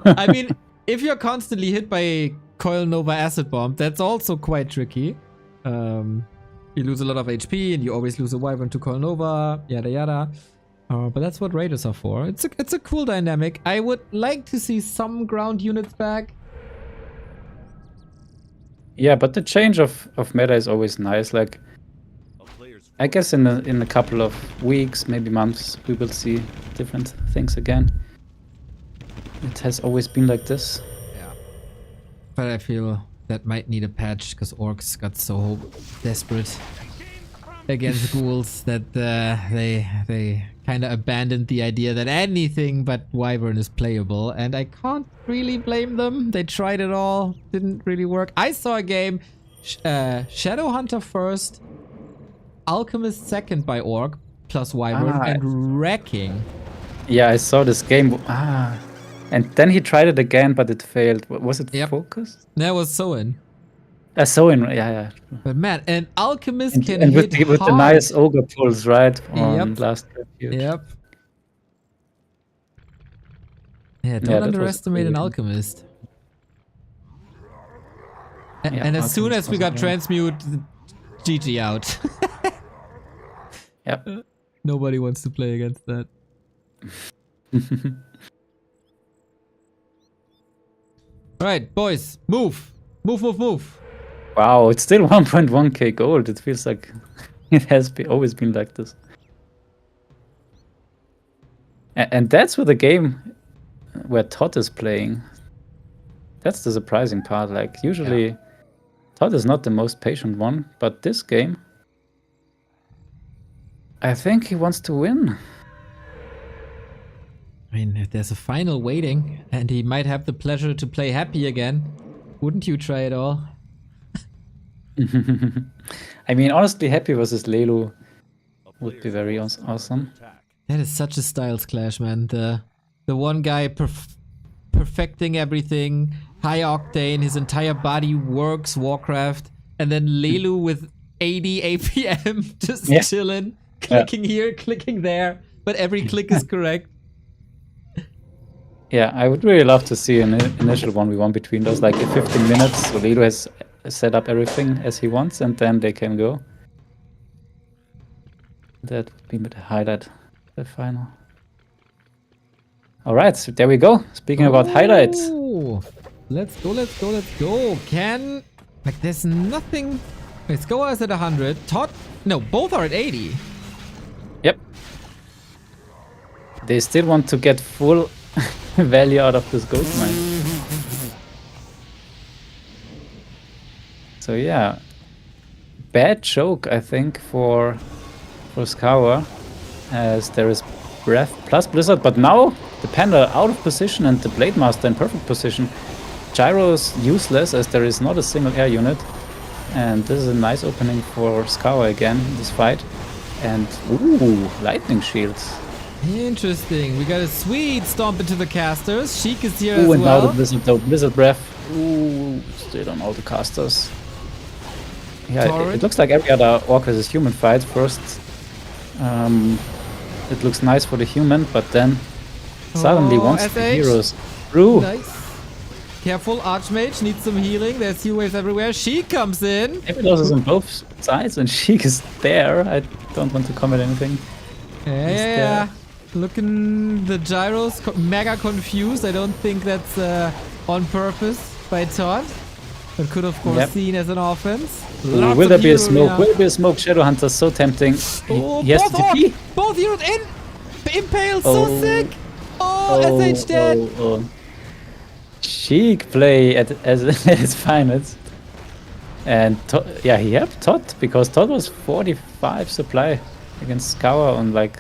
I mean, if you're constantly hit by a Coil Nova Acid Bomb, that's also quite tricky. You lose a lot of HP, and you always lose a Wyvern to Colnova, yada yada. But that's what Raiders are for. It's a cool dynamic. I would like to see some ground units back. Yeah, but the change of meta is always nice. Like, I guess in a couple of weeks, maybe months, we will see different things again. It has always been like this. Yeah. But I feel that might need a patch because orcs got so desperate against ghouls that they kind of abandoned the idea that anything but Wyvern is playable, and I can't really blame them. They tried it all, didn't really work. I saw a game, Shadowhunter first, Alchemist second by Orc plus Wyvern, and wrecking. Yeah, I saw this game. And then he tried it again, but it failed. Was it Focus? That was Soin. Yeah. But man, an Alchemist can and hit with the hard. nice ogre pulls, right? On last refuge. Yep. Yeah, don't underestimate an Alchemist. And as soon as we got transmute, GG out. Yep. Nobody wants to play against that. Alright, boys, move. Move. Wow, it's still 1.1k gold. It feels like it has always been like this. And that's with a game where ToD is playing. That's the surprising part. Like, usually ToD is not the most patient one, but this game, I think he wants to win. I mean, if there's a final waiting, and he might have the pleasure to play happy again, wouldn't you try it all? I mean, honestly, Happy versus Lelu would be very awesome. That is such a styles clash, man. The one guy perfecting everything, high octane, his entire body works Warcraft, and then Lelu with 80 APM just chilling, clicking here, clicking there, but every click is correct. Yeah, I would really love to see an initial 1v1 between those, like 15 minutes, so Lelu has set up everything as he wants, and then they can go. That would be the highlight, the final. Alright, so there we go. Speaking about highlights. Let's go. There's nothing... Wait, Scower is at 100. ToD... No, both are at 80. Yep. They still want to get full value out of this ghost mine. So yeah, bad choke I think for Scower, as there is Breath plus Blizzard, but now the Panda out of position and the Blade Master in perfect position. Gyro's useless as there is not a single air unit, and this is a nice opening for Scower again in this fight. And ooh, lightning shields. Interesting. We got a sweet stomp into the casters. Sheik is here as and well. Now the Blizzard, though. Blizzard Breath. Ooh, still on all the casters. Yeah, it looks like every other Orc versus human fight. First, it looks nice for the human, but then suddenly once the heroes through. Nice. Careful, Archmage needs some healing. There's heal waves everywhere. Sheik comes in. Epilos is on both sides, and Sheik is there. I don't want to comment anything. Yeah. Looking, the gyros mega confused. I don't think that's on purpose by ToD. But could of course seen as an offense. Will there be a smoke? Will there be a smoke? Shadowhunter so tempting. He has to TP. Both heroes in. Impale, so sick. SH dead. Sheik play at its finest. And he helped ToD because ToD was 45 supply against Scower on like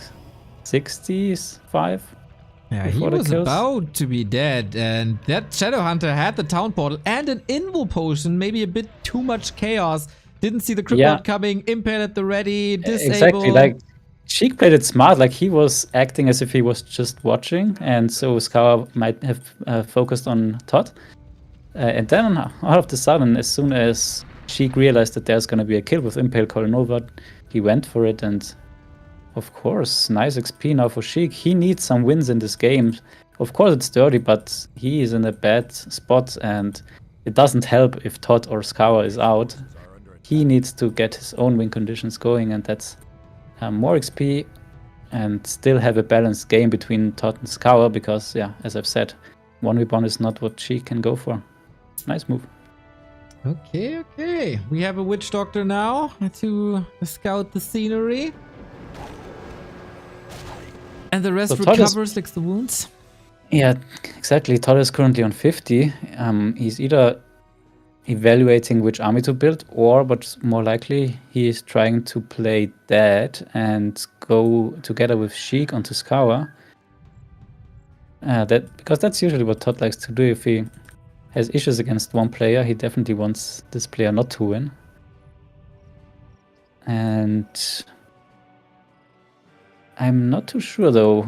65. Yeah, he was about to be dead, and that Shadowhunter had the town portal and an invul potion, maybe a bit too much chaos. Didn't see the crippled coming, impale at the ready, disabled. Exactly, like Sheik played it smart, like he was acting as if he was just watching, and so Scower might have focused on ToD. And then all of a sudden, as soon as Sheik realized that there's going to be a kill with Impale Colnova, he went for it, and of course, nice XP now for Sheik. He needs some wins in this game. Of course, it's dirty, but he is in a bad spot, and it doesn't help if ToD or Scower is out. he needs to get his own win conditions going, and that's more XP and still have a balanced game between ToD and Scower, because, yeah, as I've said, 1v1 is not what Sheik can go for. Nice move. Okay, okay. We have a Witch Doctor now to scout the scenery. And the rest So ToD recovers, licks the wounds. Yeah, exactly. ToD is currently on 50. He's either evaluating which army to build, or what's more likely, he is trying to play dead and go together with Sheik onto Scower. Because that's usually what ToD likes to do. If he has issues against one player, he definitely wants this player not to win. And I'm not too sure though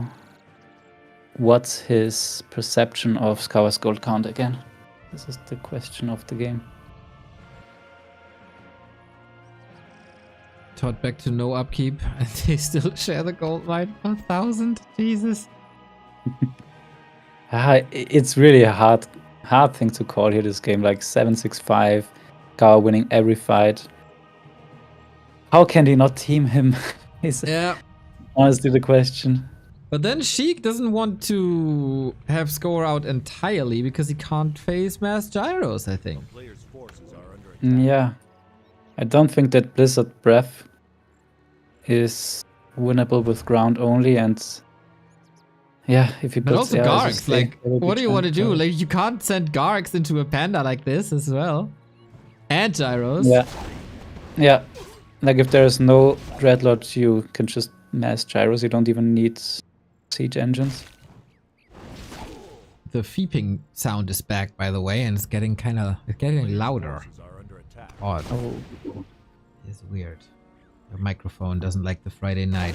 what's his perception of Scower's gold count again. This is the question of the game. ToD back to no upkeep, and they still share the gold mine. 1,000? Jesus. It's really a hard thing to call here, this game. Like 7-6-5, Scower winning every fight. How can he not team him? Is honestly the question. But then Sheik doesn't want to have Scower out entirely because he can't face mass gyros, I think. Player's forces are under attack. Yeah. I don't think that Blizzard Breath is winnable with ground only, and yeah, if he But puts also AI as a Gargs, stake, like, there will be what do you want to do? chance. Like, you can't send Gargs into a panda like this as well. And gyros. Yeah. Like, if there is no Dreadlord, you can just mass gyros. You don't even need siege engines. The feeping sound is back, by the way, and it's getting louder. Forces are under attack. Odd. Oh, It's weird. The microphone doesn't like the Friday night.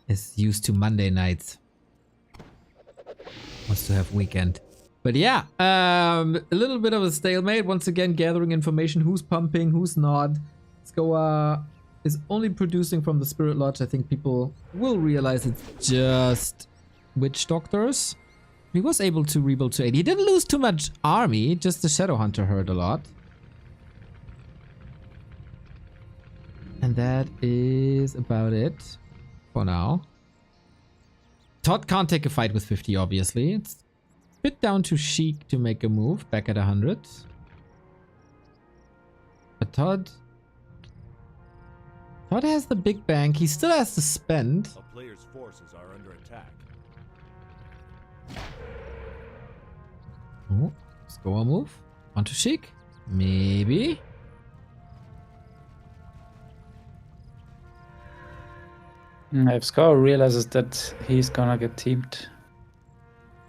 It's used to Monday nights. Wants to have weekend. But yeah, a little bit of a stalemate. Once again, gathering information. Who's pumping, who's not. Scower is only producing from the Spirit Lodge. I think people will realize it's just Witch Doctors. He was able to rebuild to 80. He didn't lose too much army. Just the Shadow Hunter hurt a lot. And that is about it for now. ToD can't take a fight with 50, obviously. It's a bit down to Sheik to make a move, back at 100. But ToD has the big bank. He still has to spend. A player's forces are under attack. Oh, Scower move. Onto Sheik. Maybe. If Scower realizes that he's gonna get teamed,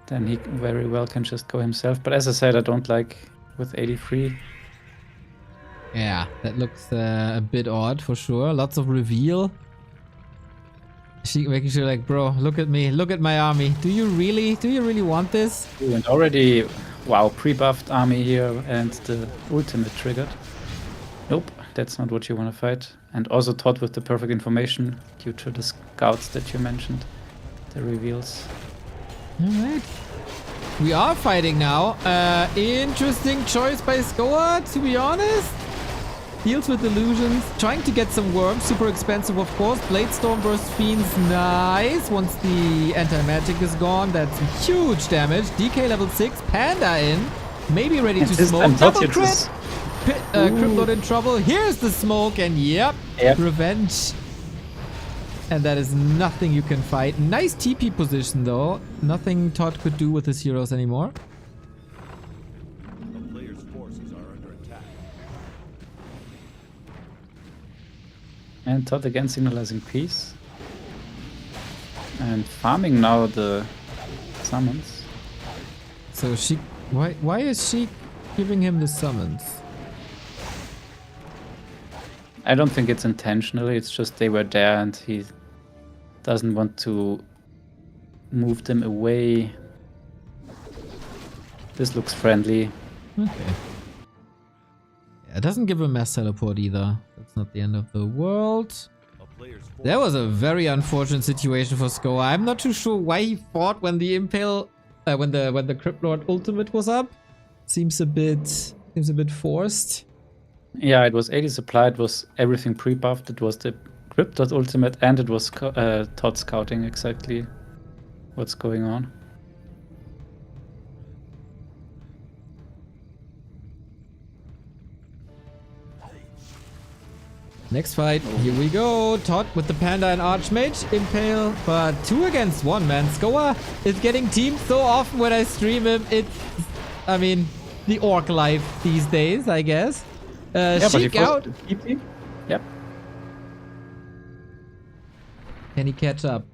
then he very well can just go himself. But as I said, I don't like with 83. Yeah, that looks a bit odd for sure. Lots of reveal. Sheik making sure, like, bro, look at me, look at my army. Do you really want this? Ooh, and already, wow, pre-buffed army here, and the ultimate triggered. Nope, that's not what you want to fight. And also ToD with the perfect information due to the scouts that you mentioned, the reveals. Alright. We are fighting now. Interesting choice by Scower, to be honest. Deals with illusions, trying to get some worms, super expensive of course. Bladestorm burst fiends, nice. Once the anti-magic is gone, that's huge damage. DK level 6, Panda in, maybe ready to smoke. Double crit! Cryptlord in trouble. Here's the smoke, and yep, revenge. And that is nothing you can fight. Nice TP position though. Nothing ToD could do with his heroes anymore. A player's forces are under attack. And ToD again signalizing peace. And farming now the summons. So she, why is she giving him the summons? I don't think it's intentionally, it's just they were there and he doesn't want to move them away. This looks friendly. Okay. Yeah, it doesn't give a mass teleport either. That's not the end of the world. A player's That was a very unfortunate situation for Scower. I'm not too sure why he fought when the Impale, when the Cryptlord ultimate was up. Seems a bit forced. Yeah, it was 80 supply. It was everything pre-buffed. It was the Cryptid ultimate, and it was ToD scouting exactly what's going on. Next fight, here we go. ToD with the Panda and Archmage. Impale, but 2 against 1, man. Scower is getting teamed so often when I stream him. It's, I mean, the orc life these days, I guess. Yeah, but he Sheik out. TP. Yep. Can he catch up?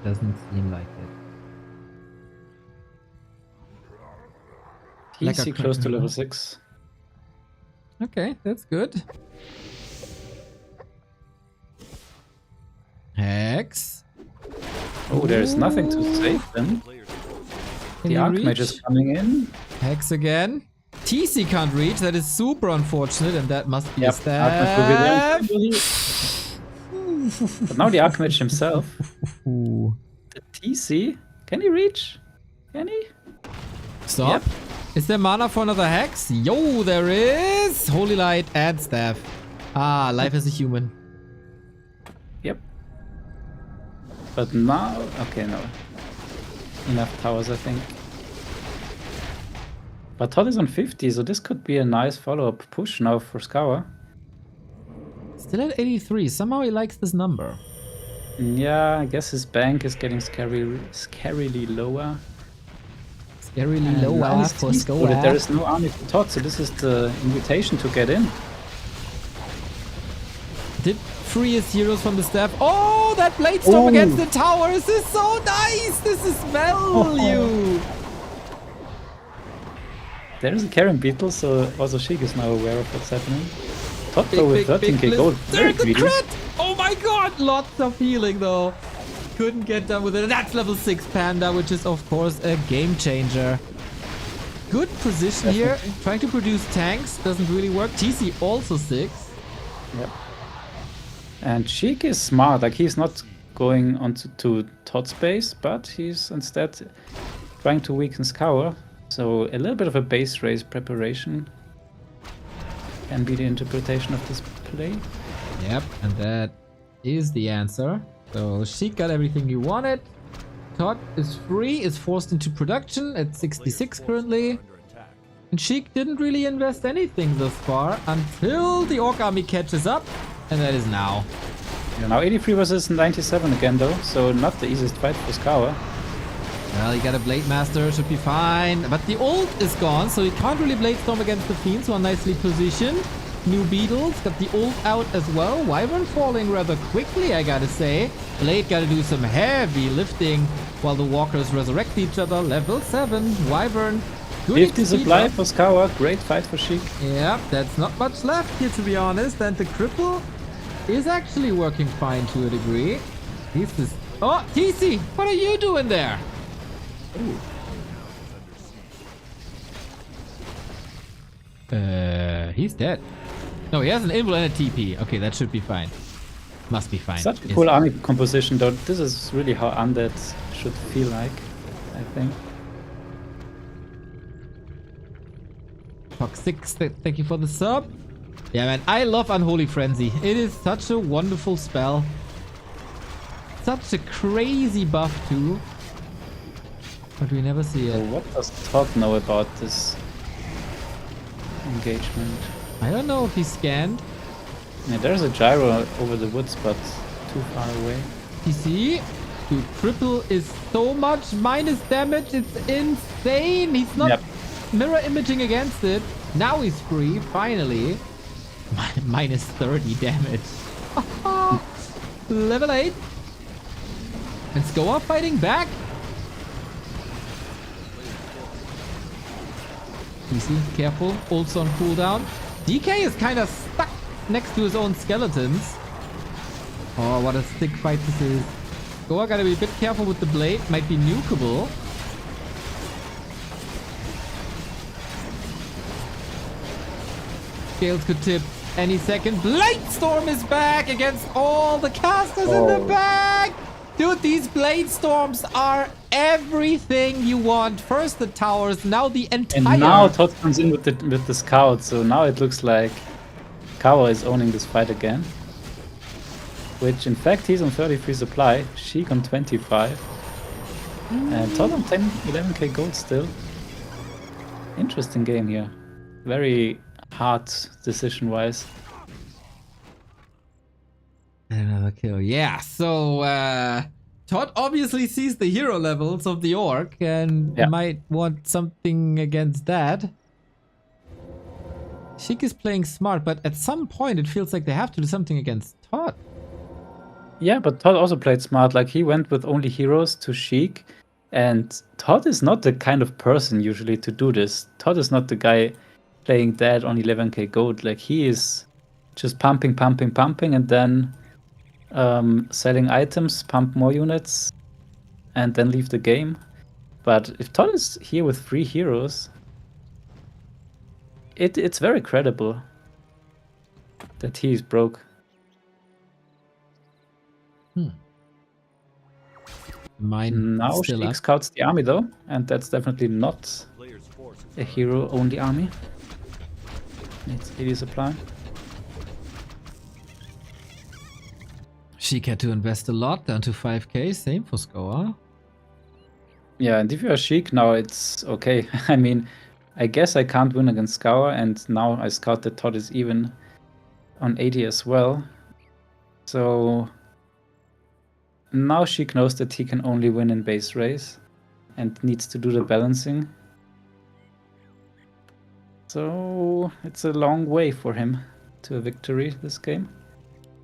Doesn't seem like it. He's Like a close to cracker. level 6. Okay, that's good. Hex. Oh, there's nothing to save them. Players Can The you Archmage reach? is coming in. Hex again. TC can't reach. That is super unfortunate, and that must be a Yep, stab. Archmage will be there. But now the Archmage himself. Ooh. The TC. Can he reach? Can he? Stop. Yep. Is there mana for another hex? Yo, there is. Holy Light and Staff. Ah, life as a human. Yep. But now... Okay, no. Enough towers, I think. But ToD is on 50, so this could be a nice follow-up push now for Scower. Still at 83. Somehow he likes this number. Yeah, I guess his bank is getting scarily lower. Scarily And now low he's for teased with it. There Scower. is no army for ToD, so this is the invitation to get in. Did free his heroes from the staff. Oh, that blade storm Ooh. against the towers is so nice. This is value. There is a Karen Beetle, so also Sheik is now aware of what's happening. ToD though with 13k gold, very There's the greedy. crit. Oh my god, lots of healing though. Couldn't get done with it. That's level 6 Panda, which is of course a game changer. Good position here. Definitely. Trying to produce tanks doesn't really work. TC also 6. Yep. And Sheik is smart, like he's not going onto ToD space, but he's instead trying to weaken Scower. So a little bit of a base race preparation can be the interpretation of this play. Yep, and that is the answer. So Sheik got everything you wanted. ToD is free, is forced into production at 66 currently. under attack. And Sheik didn't really invest anything thus far until the Orc army catches up. And that is now. Yeah, now 83 versus 97 again though, so not the easiest fight for Scower. Well, he got a Blade Master, should be fine. But the ult is gone, so he can't really Blade Storm against the Fiends, who are nicely positioned. New Beetles, got the ult out as well. Wyvern falling rather quickly, I gotta say. Blade gotta do some heavy lifting while the Walkers resurrect each other. Level 7, Wyvern. Good 50 speed supply up. for Scower, great fight for Sheik. Yeah, that's not much left here, to be honest. And the cripple is actually working fine to a degree. This is... Oh, TC, what are you doing there? He's dead. No, he has an invul and a TP. Okay, that should be fine. Must be fine. Such a Yes. cool army composition though. This is really how undead should feel like, I think. Toxic, thank you for the sub. Yeah, man, I love Unholy Frenzy. It is such a wonderful spell. Such a crazy buff too. But we never see So it. what does ToD know about this engagement? I don't know if he scanned. Yeah, there's a gyro over the woods, but too far away. TC. Dude, triple is so much minus damage. It's insane. He's not Yep. mirror imaging against it. Now he's free, finally. Minus 30 damage. Level 8. And Scower fighting back. TC, careful. Also on cooldown. DK is kind of stuck next to his own skeletons. Oh, what a stick fight this is. Scower gotta be a bit careful with the blade. Might be nukeable. Scales could tip any second. Blade Storm is back against all the casters in the Oh. back. Dude, these Blade Storms are everything you want. First the towers, now the entire... And now ToD comes in with the scout, so now it looks like Scower is owning this fight again. Which in fact he's on 33 supply, Sheik on 25. And ToD on 11k gold still. Interesting game here. Very hard decision-wise. Another kill. Yeah, so ToD obviously sees the hero levels of the orc and might want something against that. Sheik is playing smart, but at some point it feels like they have to do something against ToD. Yeah, but ToD also played smart. Like, he went with only heroes to Sheik. And ToD is not the kind of person usually to do this. ToD is not the guy playing dead on 11k gold. Like, he is just pumping, and then selling items, pump more units, and then leave the game. But if ToD is here with 3 heroes, it's very credible that he is broke. Mine now still Sheik up. scouts the army though, and that's definitely not a hero-only army. It's 80 supply. Sheik had to invest a lot, down to 5k, same for Scower. Yeah, and if you're Sheik now, it's okay. I mean, I guess I can't win against Scower, and now I scout that ToD is even on 80 as well. So now Sheik knows that he can only win in base race and needs to do the balancing. So it's a long way for him to a victory this game.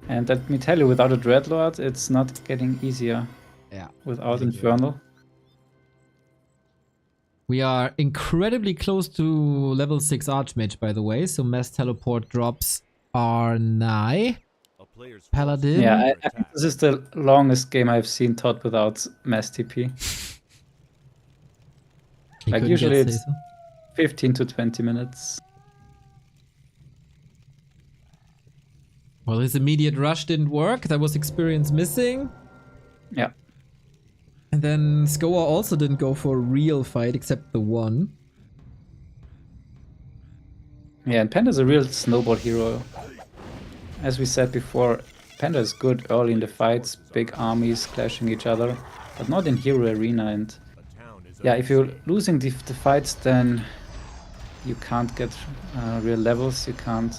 And let me tell you, without a Dreadlord, it's not getting easier. Yeah. Without Infernal. We are incredibly close to level 6 Archmage, by the way, so mass teleport drops are nigh. Paladin. Yeah, I think this is the longest game I've seen ToD without mass TP. Like, usually it's 15 to 20 minutes. Well, his immediate rush didn't work. That was experience missing. Yeah. And then Scower also didn't go for a real fight, except the one. Yeah, and Panda's a real snowball hero. As we said before, Panda is good early in the fights, big armies clashing each other, but not in hero arena. And yeah, if you're losing the fights, then you can't get real levels. You can't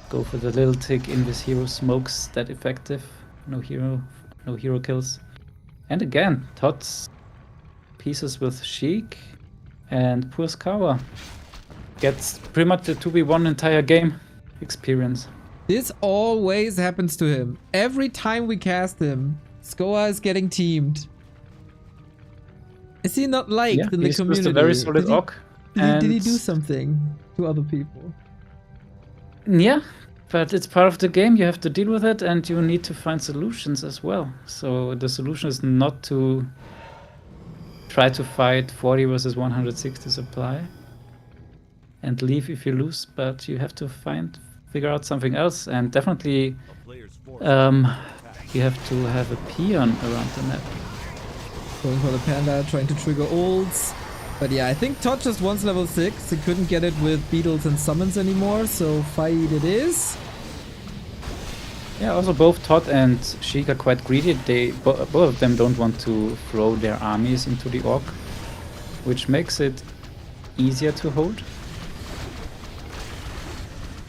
go for the little tick in this hero smokes that effective. No hero kills. And again, ToD's pieces with Sheik and poor Scower gets pretty much the 2v1 entire game experience. This always happens to him. Every time we cast him, Scower is getting teamed. Is he not liked in the community? He's a very solid orc. Did he do something to other people? Yeah, but it's part of the game. You have to deal with it, and you need to find solutions as well. So the solution is not to try to fight 40 versus 160 supply and leave if you lose, but you have to figure out something else, and definitely you have to have a peon around the map. Going for the Panda, trying to trigger ults. But yeah, I think ToD just wants level 6. He couldn't get it with beetles and summons anymore, so fight it is. Yeah, also both ToD and Sheik are quite greedy. Both of them don't want to throw their armies into the orc, which makes it easier to hold.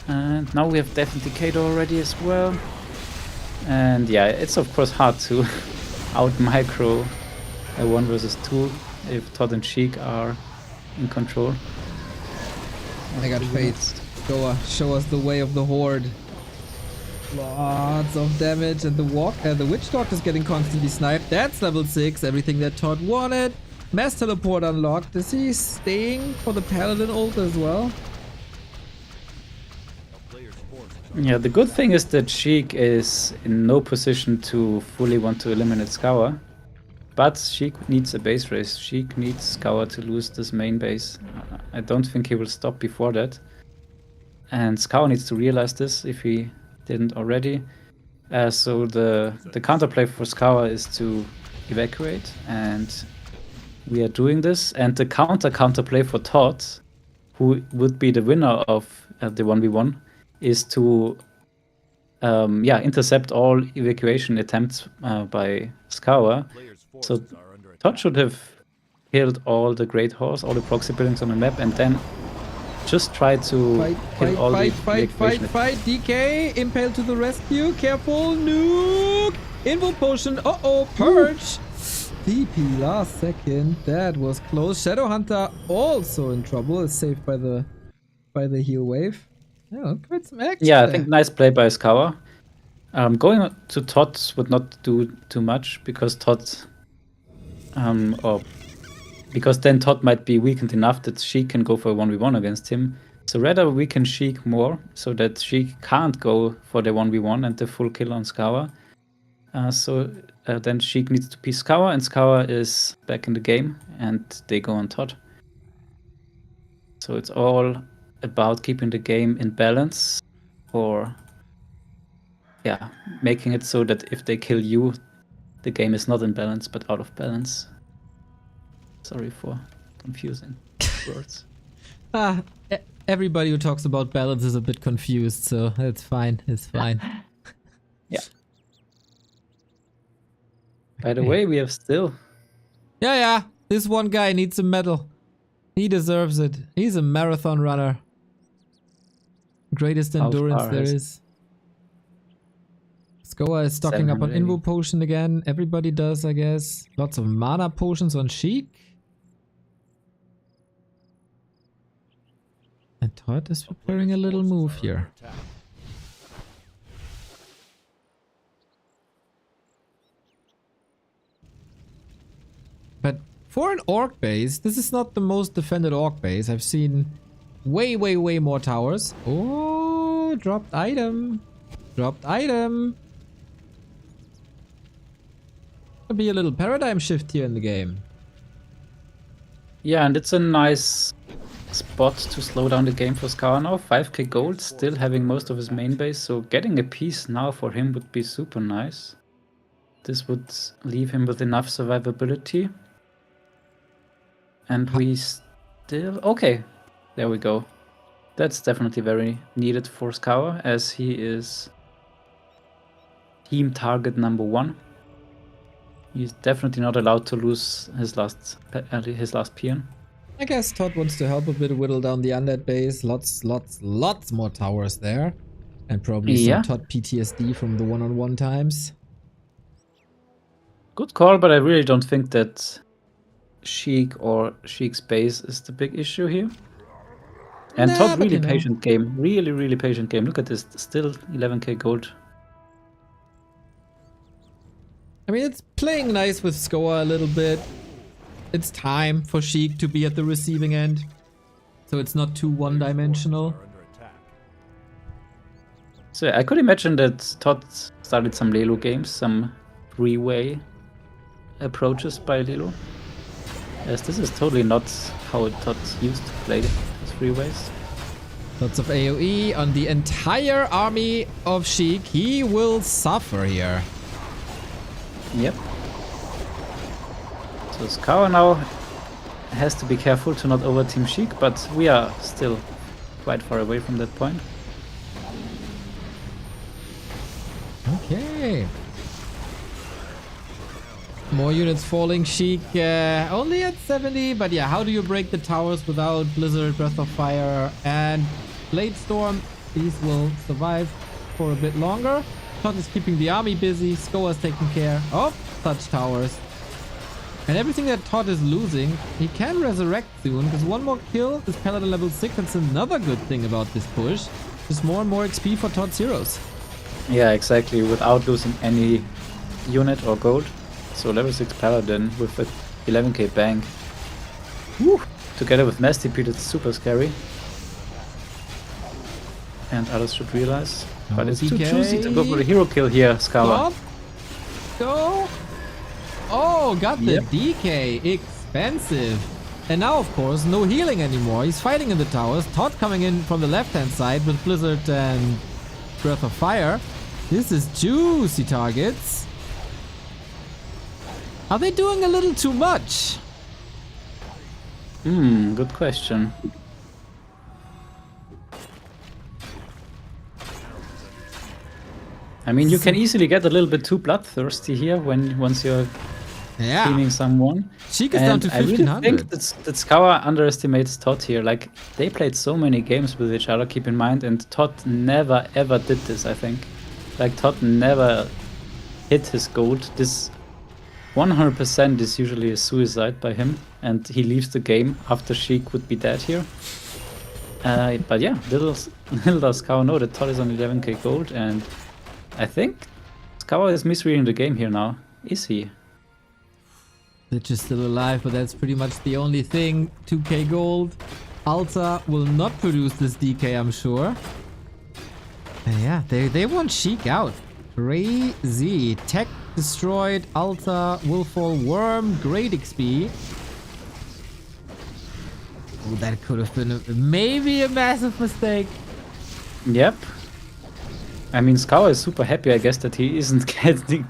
And now we have definitely Kato already as well. And yeah, it's of course hard to out micro a 1 versus 2 if ToD and Sheik are in control. I got faith. Go show us the way of the horde. Lots of damage, and the witch doctor is getting constantly sniped. That's level 6, everything that ToD wanted. Mass teleport unlocked. Is he staying for the paladin ult as well? Yeah, the good thing is that Sheik is in no position to fully want to eliminate Scower. But Sheik needs a base race. Sheik needs Scower to lose this main base. I don't think he will stop before that. And Scower needs to realize this if he didn't already. So the counterplay for Scower is to evacuate and we are doing this, and the counterplay for ToD, who would be the winner of the 1v1, is to intercept all evacuation attempts by Scower. Players' So forces are under ToD attack. should have killed all the Great Horse, all the proxy buildings on the map, and then just try to kill all the evacuation attempts. DK, impale to the rescue. Careful, nuke. Info potion. Uh-oh, purge. DP last second. That was close. Shadow Hunter also in trouble. Is saved by the heal wave. Yeah, quite some action. Yeah, I there. think nice play by Scower. Going to ToD would not do too much because because then ToD might be weakened enough that Sheik can go for a 1v1 against him. So rather weaken Sheik more so that Sheik can't go for the 1v1 and the full kill on Scower. Then Sheik needs to piece Scower, and Scower is back in the game, and they go on ToD. So it's all about keeping the game in balance, or making it so that if they kill you, the game is not in balance but out of balance. Sorry for confusing words. Everybody who talks about balance is a bit confused, so it's fine. It's fine. Yeah. By the way, we have still. Yeah. This one guy needs a medal. He deserves it. He's a marathon runner. Greatest endurance there is. Scower is stocking up on 780. Invo Potion again. Everybody does, I guess. Lots of mana potions on Sheik. And ToD is preparing a little move here. But for an orc base, this is not the most defended orc base. I've seen way more towers. Oh, dropped item. Dropped item. Could be a little paradigm shift here in the game. Yeah, and it's a nice spot to slow down the game for Scower now. 5k gold, still having most of his main base, so getting a piece now for him would be super nice. This would leave him with enough survivability. And we still... Okay, there we go. That's definitely very needed for Scower, as he is team target number 1. He's definitely not allowed to lose his last peon. I guess ToD wants to help a bit whittle down the undead base. Lots more towers there. And probably some ToD PTSD from the one-on-one times. Good call, but I really don't think that Sheik or Sheik's base is the big issue here. And ToD really patient game. Really patient game. Look at this. Still 11k gold. I mean, it's playing nice with Scower a little bit. It's time for Sheik to be at the receiving end. So it's not too one-dimensional. So I could imagine that ToD started some Lelo games, some three-way approaches by Lelo. Yes, this is totally not how ToD used to play three ways. Lots of AoE on the entire army of Sheik. He will suffer here. Yep. So Scower now has to be careful to not over-team Sheik, but we are still quite far away from that point. Okay. More units falling. Sheik only at 70, but yeah, how do you break the towers without Blizzard, Breath of Fire, and Blade Storm? These will survive for a bit longer. ToD is keeping the army busy. Scower is taking care of such towers. And everything that ToD is losing, he can resurrect soon, because one more kill, this Paladin level 6, that's another good thing about this push. Just more and more XP for ToD's heroes. Yeah, exactly, without losing any unit or gold. So level 6 Paladin with a 11k bank. Woo! Together with Nasty Pete, it's super scary. And others should realize. But it's too juicy to go for the hero kill here, Scower. Go! Oh, got the DK. Expensive. And now, of course, no healing anymore. He's fighting in the towers. ToD coming in from the left-hand side with Blizzard and Breath of Fire. This is juicy targets. Are they doing a little too much? Good question. I mean, you can easily get a little bit too bloodthirsty here once you're cleaning someone. Sheik is down to I really 1500. think that Scower underestimates ToD here. Like, they played so many games with each other, keep in mind, and ToD never ever did this, I think. Like, ToD never hit his gold. This 100% is usually a suicide by him, and he leaves the game after Sheik would be dead here. But yeah, little does Scower know that ToD is on 11k gold, and I think Scower is misreading the game here now. Is he? Lich is still alive, but that's pretty much the only thing. 2k gold. Alta will not produce this DK, I'm sure. And yeah, they want Sheik out. Crazy. Tech destroyed. Alta will fall worm. Great XP. Oh, that could have been maybe a massive mistake. Yep. I mean, Scower is super happy, I guess, that he isn't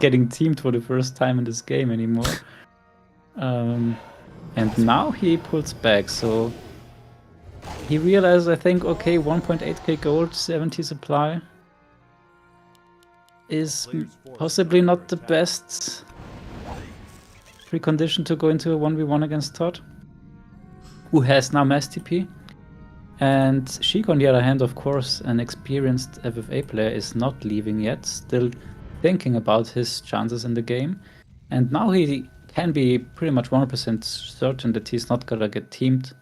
getting teamed for the first time in this game anymore. And now he pulls back, so he realizes, I think, okay, 1.8k gold, 70 supply is possibly not the best precondition to go into a 1v1 against ToD, who has now mass TP. And Sheik, on the other hand, of course, an experienced FFA player, is not leaving yet, still thinking about his chances in the game. And now he can be pretty much 100% certain that he's not gonna get teamed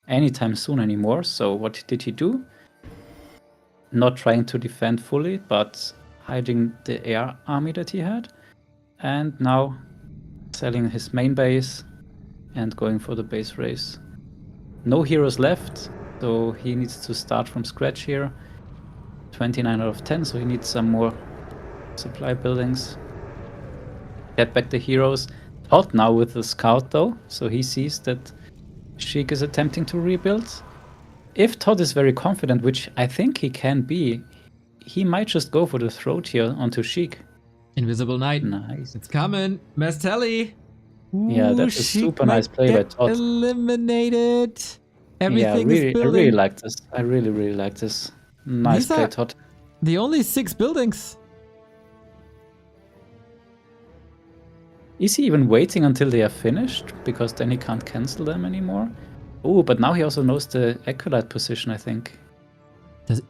anytime soon anymore. So what did he do? Not trying to defend fully, but hiding the air army that he had. And now selling his main base and going for the base race. No heroes left. So he needs to start from scratch here. 29 out of 10, so he needs some more supply buildings. Get back the heroes. ToD now with the scout though, so he sees that Sheik is attempting to rebuild. If ToD is very confident, which I think he can be, he might just go for the throat here onto Sheik. Invisible Knight. Nice. It's coming. Mastelli. Yeah, that's a Sheik super nice play by ToD. Eliminated. Everything yeah, is building. I really like this. I really like this. Nice These play, are ToD. The only 6 buildings. Is he even waiting until they are finished? Because then he can't cancel them anymore. Oh, but now he also knows the Acolyte position, I think.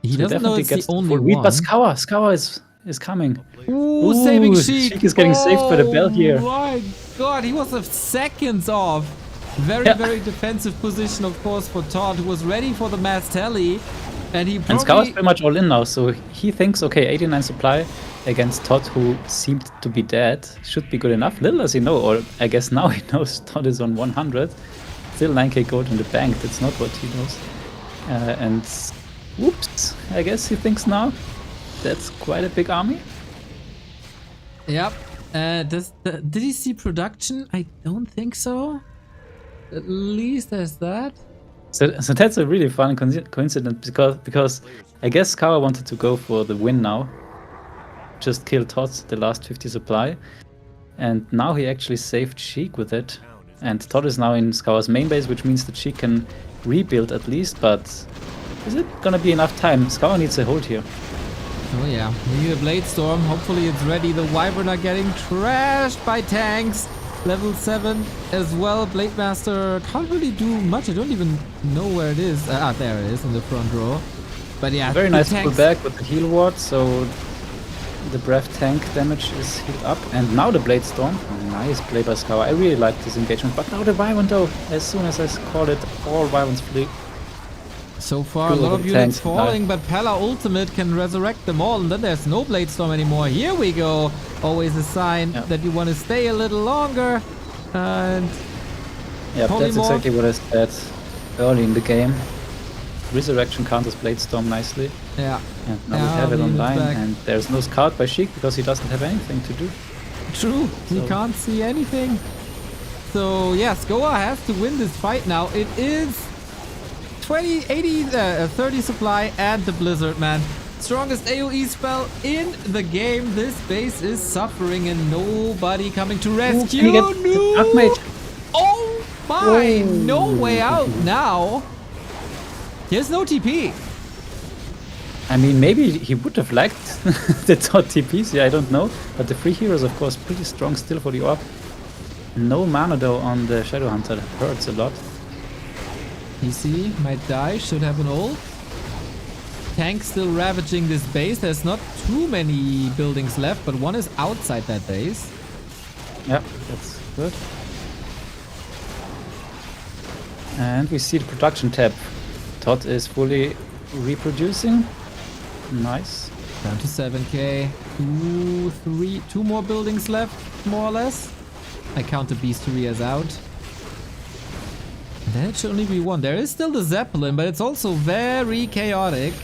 He doesn't know it's the only full read, one. but Scower is coming. Ooh, saving Sheik. Sheik is getting saved by the bell here. Oh my god, he was seconds off. Very defensive position, of course, for ToD, who was ready for the Mastelli. And he probably... And Scower's pretty much all in now, so he thinks, okay, 89 supply against ToD, who seemed to be dead, should be good enough. Little does he know, or I guess now he knows ToD is on 100. Still 9k gold in the bank, that's not what he knows. And whoops, I guess he thinks now that's quite a big army. Yep. Did he see production? I don't think so. At least there's that. So that's a really fun coincidence because I guess Scower wanted to go for the win now. Just kill ToD, the last 50 supply. And now he actually saved Sheik with it. And ToD is now in Scower's main base, which means that Sheik can rebuild at least, but is it gonna be enough time? Scower needs a hold here. Oh yeah, we need a Blade Storm. Hopefully it's ready. The Wyvern are getting trashed by tanks. Level 7 as well. Blade Master can't really do much. I don't even know where it is. There it is in the front row. But yeah, very nice pullback with the heal ward, so the breath tank damage is healed up. And now the Blade Storm. Nice play by Scower. I really like this engagement. But now the Wyvern though. As soon as I call it, all Wyverns flee. So far, a lot of units falling, but Pella Ultimate can resurrect them all, and then there's no Blade Storm anymore. Here we go. Always a sign that you want to stay a little longer. And yeah, that's exactly what I said early in the game. Resurrection counters Blade Storm nicely. Yeah. And now we have it online, and there's no scout by Sheik because he doesn't have anything to do. True, he can't see anything. So yeah, Scower has to win this fight now. It is 30 supply and the Blizzard, man. Strongest AoE spell in the game. This base is suffering and nobody coming to rescue. Can he get Archmage? Oh Fine, no way out now. There's no TP. I mean, maybe he would have liked the ToD TPs, yeah, I don't know. But the free hero is, of course, pretty strong still for the orb. No mana, though, on the Shadow Hunter. Hurts a lot. PC might die, should have an ult. Tank still ravaging this base. There's not too many buildings left, but one is outside that base. Yeah, that's good. And we see the production tab. ToD is fully reproducing. Nice. Down to 7k. Two more buildings left, more or less. I count the Beastery as out. And then it should only be one. There is still the Zeppelin, but it's also very chaotic.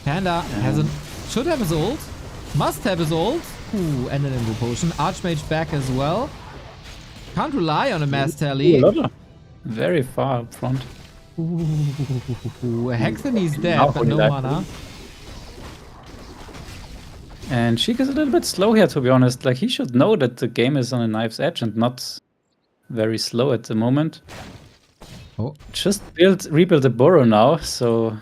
Panda should have his ult. Must have his ult. Ooh, and an Invo Potion. Archmage back as well. Can't rely on a mass tally. Very far up front. Ooh, Hexeny's dead, but no mana. And Sheik is a little bit slow here, to be honest. Like, he should know that the game is on a knife's edge and not very slow at the moment. Oh. Just rebuild the burrow now, so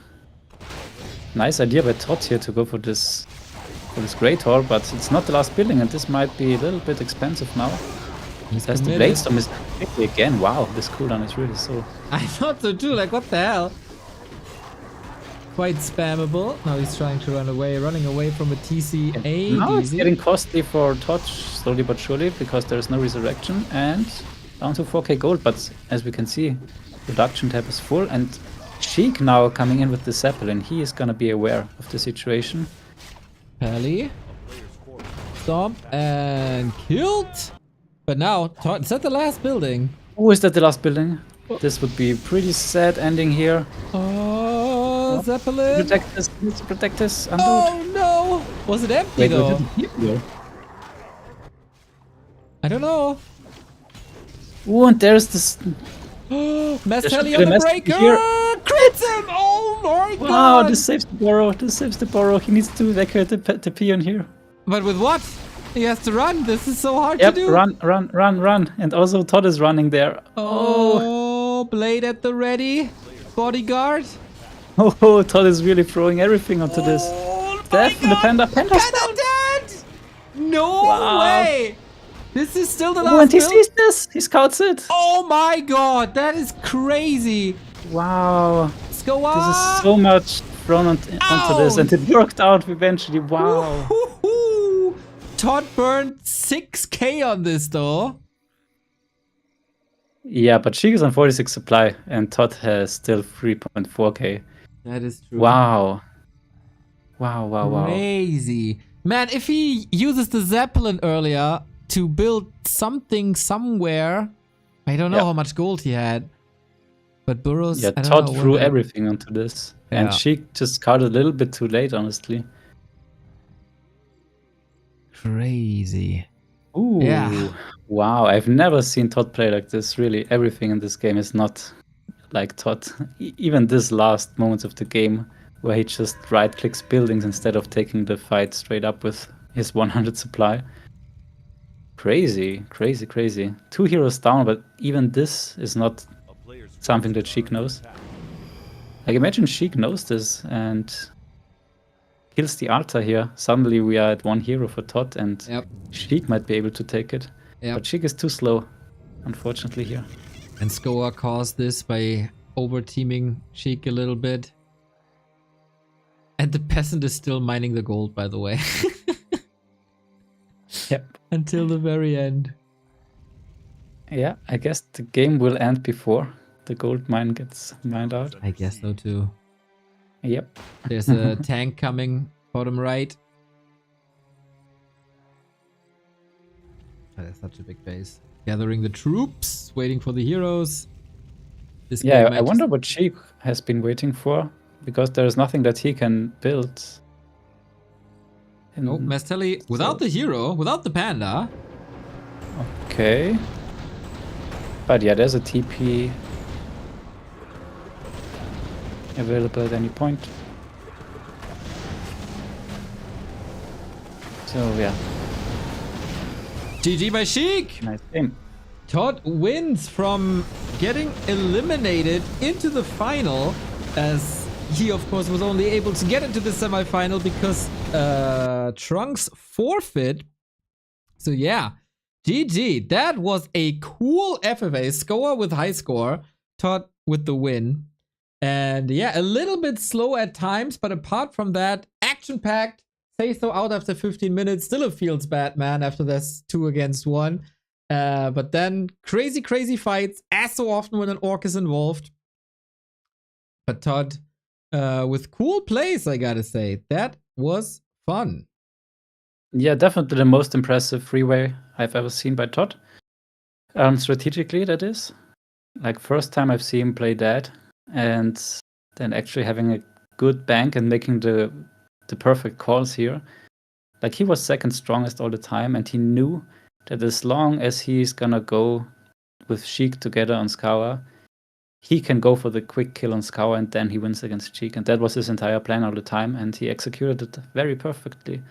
nice idea by ToD here to go for this Great Hall, but it's not the last building, and this might be a little bit expensive now. That's the Bladestorm is again. Wow, this cooldown is really so. I thought so too, like what the hell? Quite spammable. Now he's trying to running away from a TCA. Now it's getting costly for ToD, slowly but surely, because there is no resurrection, and down to 4k gold, but as we can see, production tab is full, and Sheik now coming in with the Zeppelin. He is gonna be aware of the situation. Pally. Stomp and killed. But now, is that the last building? Oh, is that the last building? This would be a pretty sad ending here. Oh, Zeppelin. Needs to protect this. Oh no! Was it empty though? I don't know. Oh, and there's this. Mass tally on the breaker! Crits him! Oh my god! Wow, this saves the burrow. This saves the burrow. He needs to evacuate the peon here. But with what? He has to run. This is so hard to do. Run. And also ToD is running there. Oh, blade at the ready. Bodyguard. Oh, ToD is really throwing everything onto this. Death from the Panda. Panda's down. Dead! No way! This is still the last and he sees this. He scouts it. Oh my god, that is crazy. Wow. Scower. This is so much thrown onto this, and it worked out eventually. Wow. ToD burned 6k on this though. Yeah, but Sheik is on 46 supply, and ToD has still 3.4k. That is true. Wow. Wow. Crazy. Man, if he uses the Zeppelin earlier to build something somewhere, I don't know how much gold he had. But Burrows, yeah, ToD threw everything onto this. Yeah. And Sheik just caught a little bit too late, honestly. Crazy. Ooh. Yeah. Wow, I've never seen ToD play like this. Really, everything in this game is not like ToD. Even this last moments of the game, where he just right-clicks buildings instead of taking the fight straight up with his 100 supply. Crazy. 2 heroes down, but even this is not something that Sheik knows. Like, imagine Sheik knows this and kills the Altar here. Suddenly we are at 1 hero for ToD, and Sheik might be able to take it. But Sheik is too slow, unfortunately, here. And Scower caused this by over-teaming Sheik a little bit. And the peasant is still mining the gold, by the way. Yep. Until the very end. Yeah, I guess the game will end before the gold mine gets mined out. I guess so too. Yep. There's a tank coming, bottom right. Oh, that's such a big base. Gathering the troops, waiting for the heroes. This yeah, I wonder what Sheik has been waiting for, because there's nothing that he can build. No, Mastelli, without the hero, without the panda. Okay. But yeah, there's a TP available at any point. So yeah. GG by Sheik! Nice game. ToD wins from getting eliminated into the final, as he, of course, was only able to get into the semifinal because Trunks forfeit. So yeah, GG. That was a cool FFA. Scower with high score, ToD with the win. And yeah, a little bit slow at times, but apart from that, action-packed. SaysO out after 15 minutes. Still it feels bad, man, after this 2 against 1. But then crazy fights, as so often when an orc is involved. But ToD with cool plays, I gotta say. That was fun. Yeah, definitely the most impressive freeway I've ever seen by ToD. Strategically, that is. Like, first time I've seen him play that, and then actually having a good bank and making the perfect calls here. Like, he was second strongest all the time, and he knew that as long as he's gonna go with Sheik together on Scower, he can go for the quick kill on Scower, and then he wins against Sheik. And that was his entire plan all the time, and he executed it very perfectly.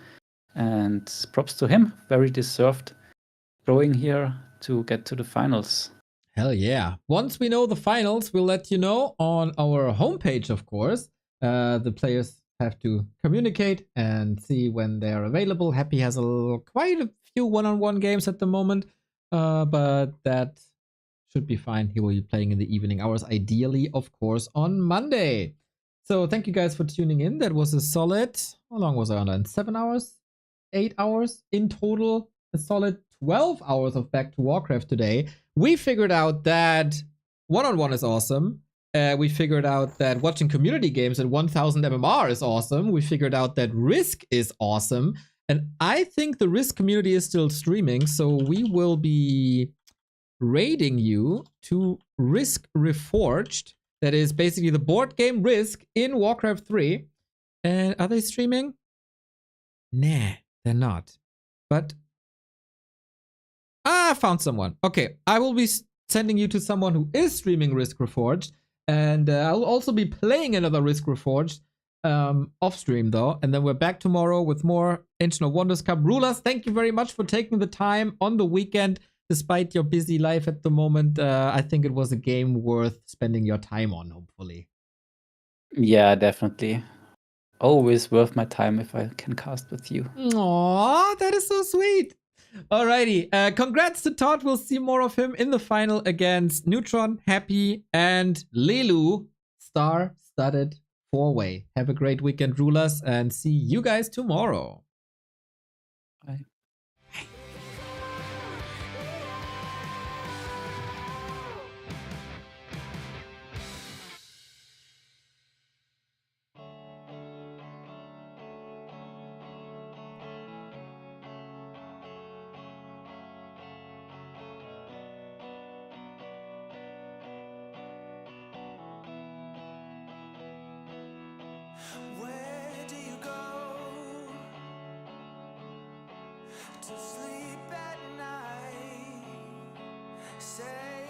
And props to him, very deserved growing here to get to the finals. Hell yeah. Once we know the finals, we'll let you know on our homepage, of course. The players have to communicate and see when they are available. Happy has quite a few one-on-one games at the moment, but that should be fine. He will be playing in the evening hours, ideally, of course, on Monday. So thank you guys for tuning in. That was a solid, how long was I on that? 7 hours? 8 hours in total? A solid 12 hours of Back to Warcraft today. We figured out that one-on-one is awesome. We figured out that watching community games at 1000 MMR is awesome. We figured out that Risk is awesome. And I think the Risk community is still streaming, so we will be raiding you to Risk Reforged. That is basically the board game Risk in Warcraft 3. And are they streaming? Nah, they're not. But I found someone. Okay, I will be sending you to someone who is streaming Risk Reforged. And I'll also be playing another Risk Reforged off stream, though. And then we're back tomorrow with more Ancient of Wonders Cup. Rulers, thank you very much for taking the time on the weekend. Despite your busy life at the moment, I think it was a game worth spending your time on, hopefully. Yeah, definitely. Always worth my time if I can cast with you. Aww, that is so sweet. Alrighty, congrats to ToD. We'll see more of him in the final against Neutron, Happy, and Lelu. Star-studded 4-way. Have a great weekend, Rulers, and see you guys tomorrow. Bye. Where do you go to sleep at night? Say